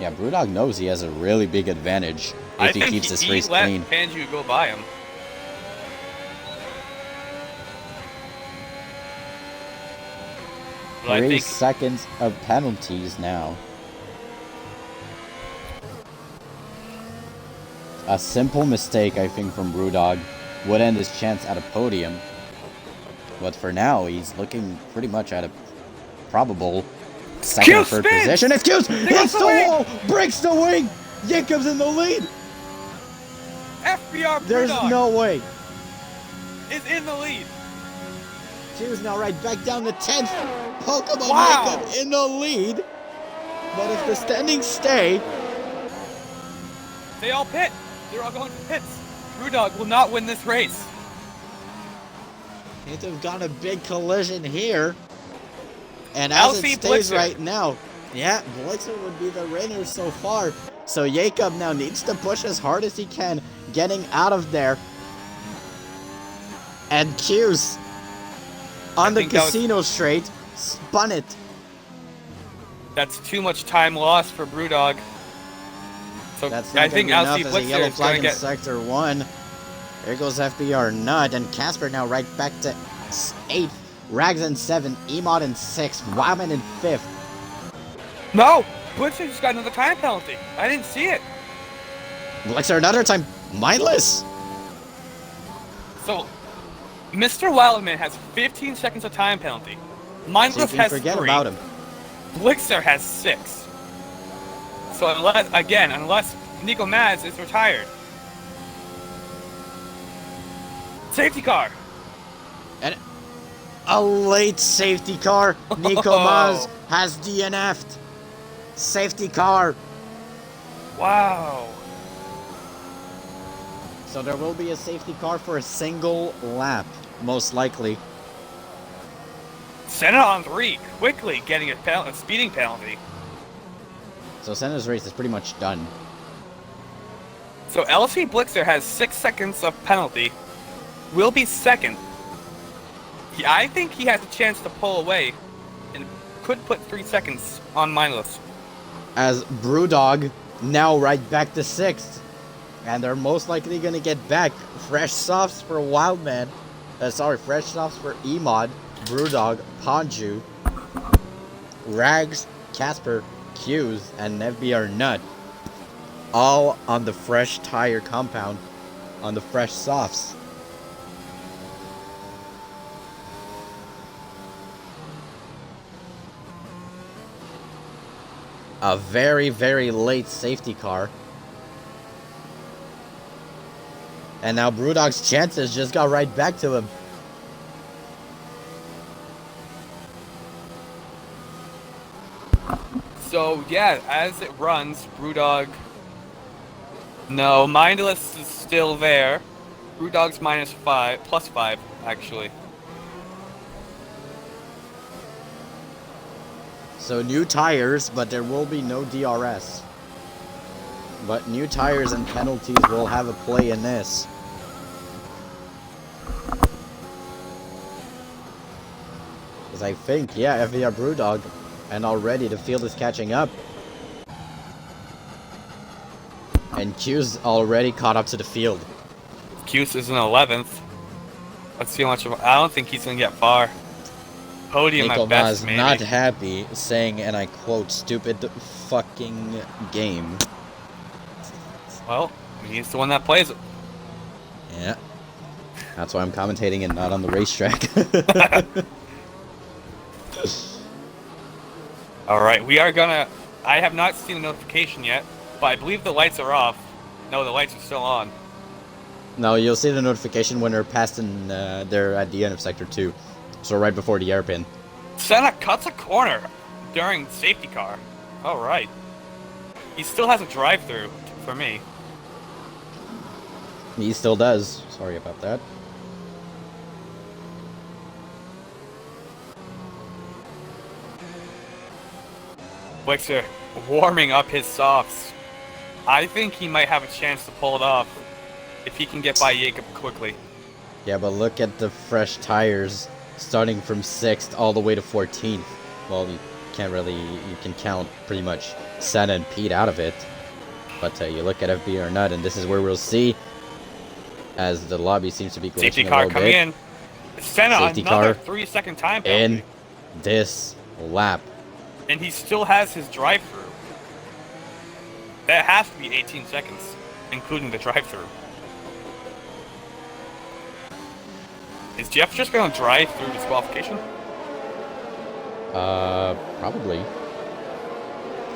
Yeah, Brewdog knows he has a really big advantage if he keeps this race clean. I think he let Panju go by him. But 3 seconds of penalties now. A simple mistake, I think, from Brewdog would end his chance at a podium. But for now, he's looking pretty much at a probable second or third position. Excuse! Hits the wall! Breaks the wing! Jacob's in the lead! FBR Brewdog! There's no way. Is in the lead. Q's now right back down to 10th. Pokemon Wow. Jacob in the lead. But if the standings stay... They all pit. They're all going to pits. Brewdog will not win this race. Need to have got a big collision here. And as it stays right now, yeah, Blixer would be the winner so far. So Jacob now needs to push as hard as he can, getting out of there. And Q's on the casino straight, spun it. That's too much time lost for Brewdog. So that's not I think enough LC as Blixer a yellow is flag going to in get Sector 1. There goes FBR Nut, and Casper now right back to 8th. Rags in 7th, Emod in 6th, Wildman in 5th. No! Blixer just got another time penalty. I didn't see it. Blixer another time, mindless. So, Mr. Wildman has 15 seconds of time penalty. Mindless has 3. Forget about him. Blixer has 6. So unless Nico Maz is retired. Safety car. And a late safety car. Nico Maz has DNF'd. Safety car. Wow. So there will be a safety car for a single lap, most likely. Senna on 3, quickly getting a speeding penalty. So Senna's race is pretty much done. So LC Blixer has 6 seconds of penalty. Will be 2nd. I think he has a chance to pull away and could put 3 seconds on Mindless. As Brewdog now right back to 6th. And they're most likely going to get back fresh softs for Wildman. Fresh softs for Emod, Brewdog, Panju, Rags, Casper, Q's, and FBR Nut. All on the fresh tire compound, on the fresh softs. A very, very late safety car. And now Brewdog's chances just got right back to him. So yeah, as it runs, Brewdog... No, Mindless is still there. Brewdog's plus 5, actually. So new tires, but there will be no DRS. But new tires and penalties will have a play in this. Because I think, yeah, FVR Brewdog, and already the field is catching up. And Q's already caught up to the field. Cuse is in 11th. Let's see how much I don't think he's gonna get far. Podium at best, maybe. Not happy, saying, and I quote, "stupid fucking game." Well, he's the one that plays it. Yeah. That's why I'm commentating and not on the racetrack. Alright, we are gonna... I have not seen a notification yet, but I believe the lights are off. No, the lights are still on. No, you'll see the notification when they're passing, they're at the end of Sector 2. So right before the airpin. Senna cuts a corner during safety car. Alright. He still has a drive-through for me. He still does. Sorry about that. Blixer warming up his softs. I think he might have a chance to pull it off if he can get by Jacob quickly. Yeah, but look at the fresh tires starting from 6th all the way to 14th. Well, you can't really, you can count pretty much Senna and Pete out of it. But you look at FB or not, and this is where we'll see, as the lobby seems to be glitching Safety a car little coming bit. in. Senna, Safety another car 3-second time penalty. in this lap. And he still has his drive-through. That has to be 18 seconds, including the drive-through. Is Jeff just going to drive through disqualification? Probably.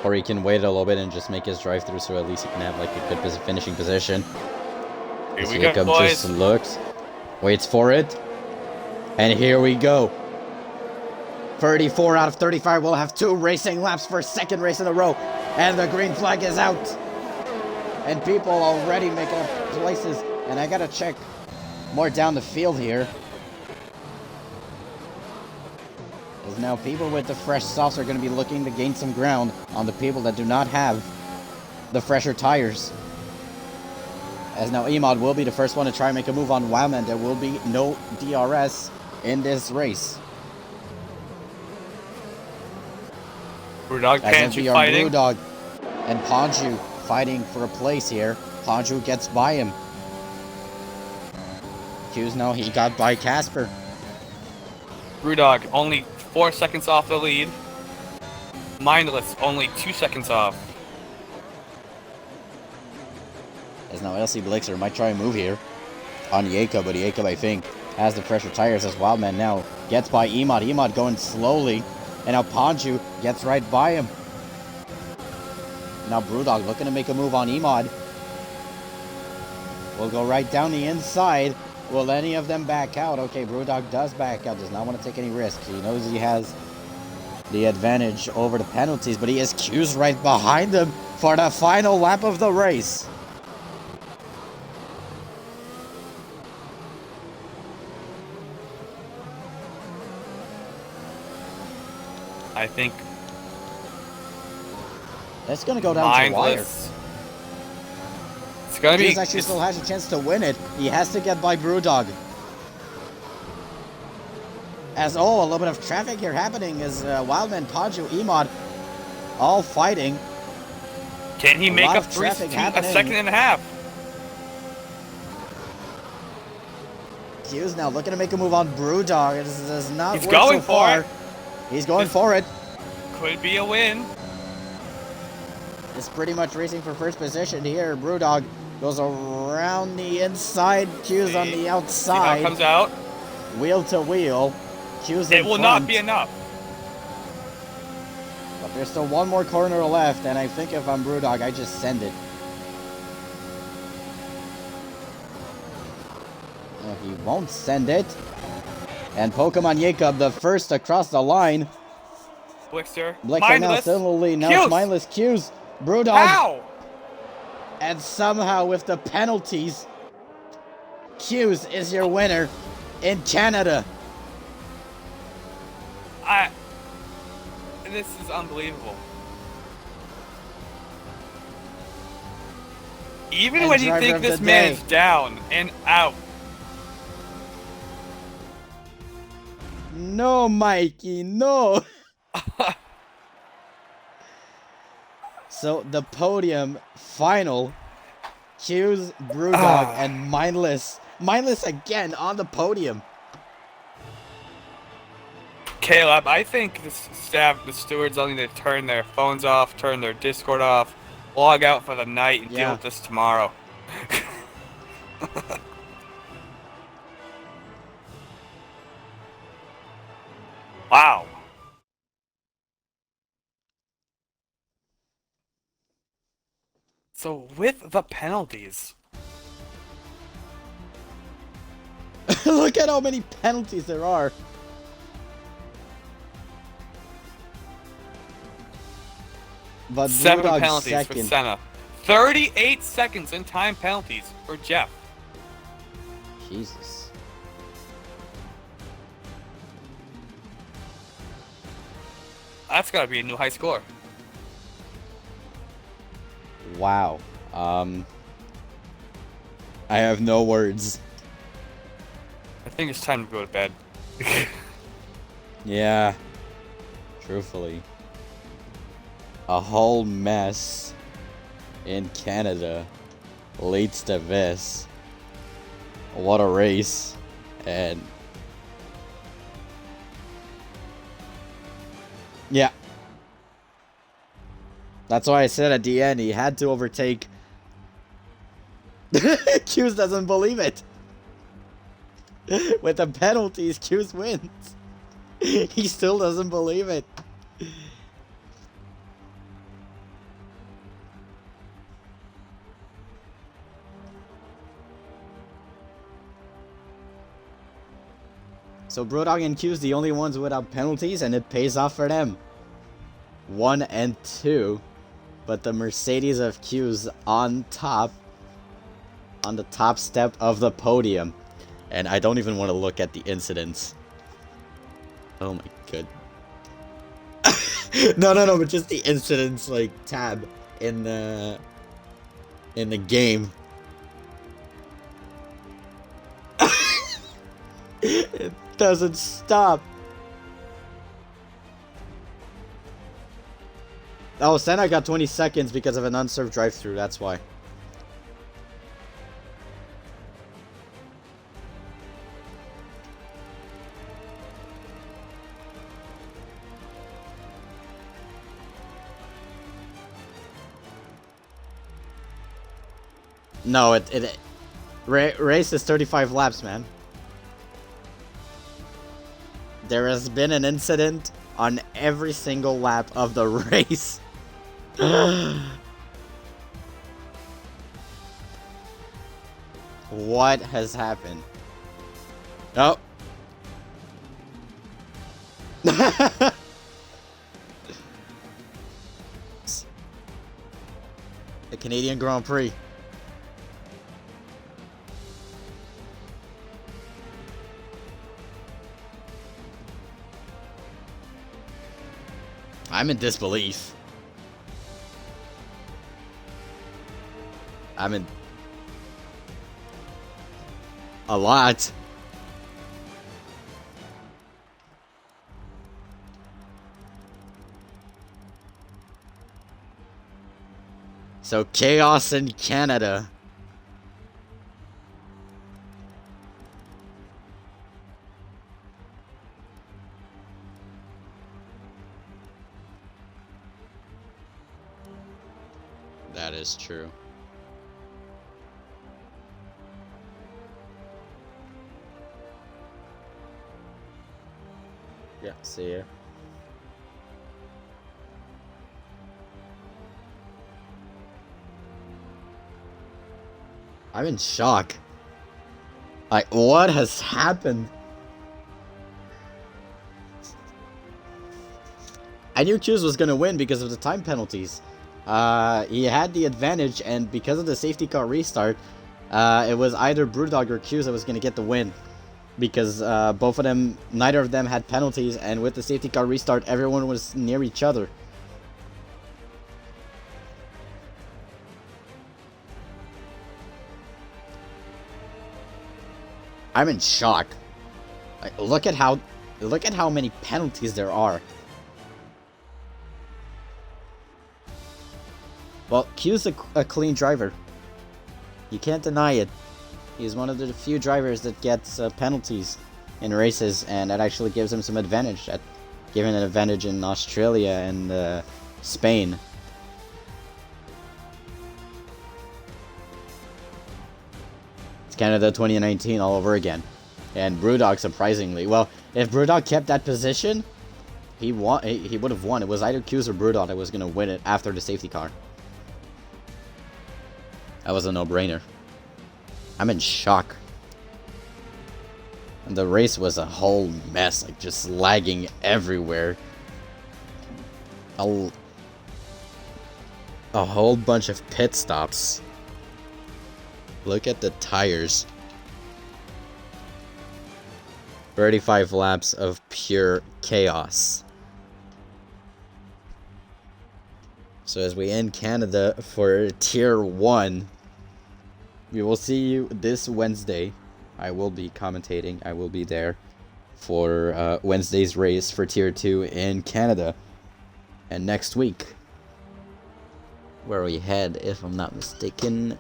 Or he can wait a little bit and just make his drive-through so at least he can have like a good finishing position. Here we Jacob go, boys. just looks, waits for it, and here we go. 34 out of 35 will have 2 racing laps for a second race in a row, and the green flag is out. And people already making up places, and I gotta check more down the field here. As now people with the fresh softs are going to be looking to gain some ground on the people that do not have the fresher tires. As now Emad will be the first one to try and make a move on Wildman. There will be no DRS in this race. Brewdog Panju fighting. Brewdog and Panju fighting for a place here. Panju gets by him. Hughes, no, he got by Casper. Brewdog only 4 seconds off the lead. Mindless only 2 seconds off. As now LC Blixer might try and move here on Jacob, but Jacob, I think, has the pressure tires as Wildman now gets by Emad. Emad going slowly, and now Panju gets right by him. Now Brewdog looking to make a move on Emad. Will go right down the inside. Will any of them back out? Okay, Brewdog does back out. Does not want to take any risks. He knows he has the advantage over the penalties, but he has Q's right behind him for the final lap of the race. I think That's going to go down to wire. mindless. It's gonna be. He actually still has a chance to win it. He has to get by Brewdog. As, oh, a little bit of traffic here happening as Wildman, Panju, Emad all fighting. Can he make lot up of 3 traffic a happening. second and a half? Q's now looking to make a move on Brewdog. It does not He's work going so for far. it. He's going for it. Could be a win. It's pretty much racing for first position here. Brewdog goes around the inside. Q's on the See how outside. it comes out. Wheel to wheel. Q's in It will front. not be enough. But there's still one more corner left, and I think if I'm Brewdog, I just send it. He won't send it. And Pokemon Jacob, the first across the line. Blixer. Blixer now Mindless. still in the lead. Now Q's. it's mindless Q's. Brewdog. How? And somehow with the penalties, Q's is your winner in Canada. This is unbelievable. Even And when you driver think of this the man day. is down and out. No, Mikey, no. So the podium final Q's, Brewdog, and Mindless. Mindless again on the podium. Caleb, I think the stewards all need to turn their phones off, turn their Discord off, log out for the night, and deal with this tomorrow. Wow. So with the penalties, look at how many penalties there are. But 7 Brewdog's penalties second. for Senna. 38 seconds in time penalties for Jeff. Jesus. That's gotta be a new high score. Wow. I have no words. I think it's time to go to bed. Yeah. Truthfully. A whole mess in Canada leads to this. What a race. And yeah. That's why I said at the end he had to overtake. Q's doesn't believe it. With the penalties, Q's wins. He still doesn't believe it. So Brewdog and Q's the only ones without penalties, and it pays off for them. 1 and 2. But the Mercedes of Q's on top. On the top step of the podium. And I don't even want to look at the incidents. Oh my god. No, but just the incidents, like, tab in the game. It doesn't stop. Oh, Senna got 20 seconds because of an unserved drive-through, that's why. No, race is 35 laps, man. There has been an incident on every single lap of the race. What has happened? Oh. The Canadian Grand Prix. I'm in disbelief. I'm in a lot. So chaos in Canada. That is true. Yeah, see ya. I'm in shock. Like, what has happened? I knew Q's was gonna win because of the time penalties. He had the advantage, and because of the safety car restart, it was either Brewdog or Q's that was gonna get the win. Because both of them, neither of them had penalties, and with the safety car restart, everyone was near each other. I'm in shock. Like, look at how many penalties there are. Well, Q's a clean driver. You can't deny it. He's one of the few drivers that gets penalties in races, and that actually gives him some advantage. That gave him an advantage in Australia and Spain. It's Canada 2019 all over again. And Brewdog, surprisingly, well, if Brewdog kept that position, he would have won. It was either Q's or Brewdog that was going to win it after the safety car. That was a no-brainer. I'm in shock. And the race was a whole mess, like just lagging everywhere. A whole bunch of pit stops. Look at the tires. 35 laps of pure chaos. So as we end Canada for Tier 1, we will see you this Wednesday. I will be commentating. I will be there for Wednesday's race for Tier 2 in Canada. And next week, where we head, if I'm not mistaken,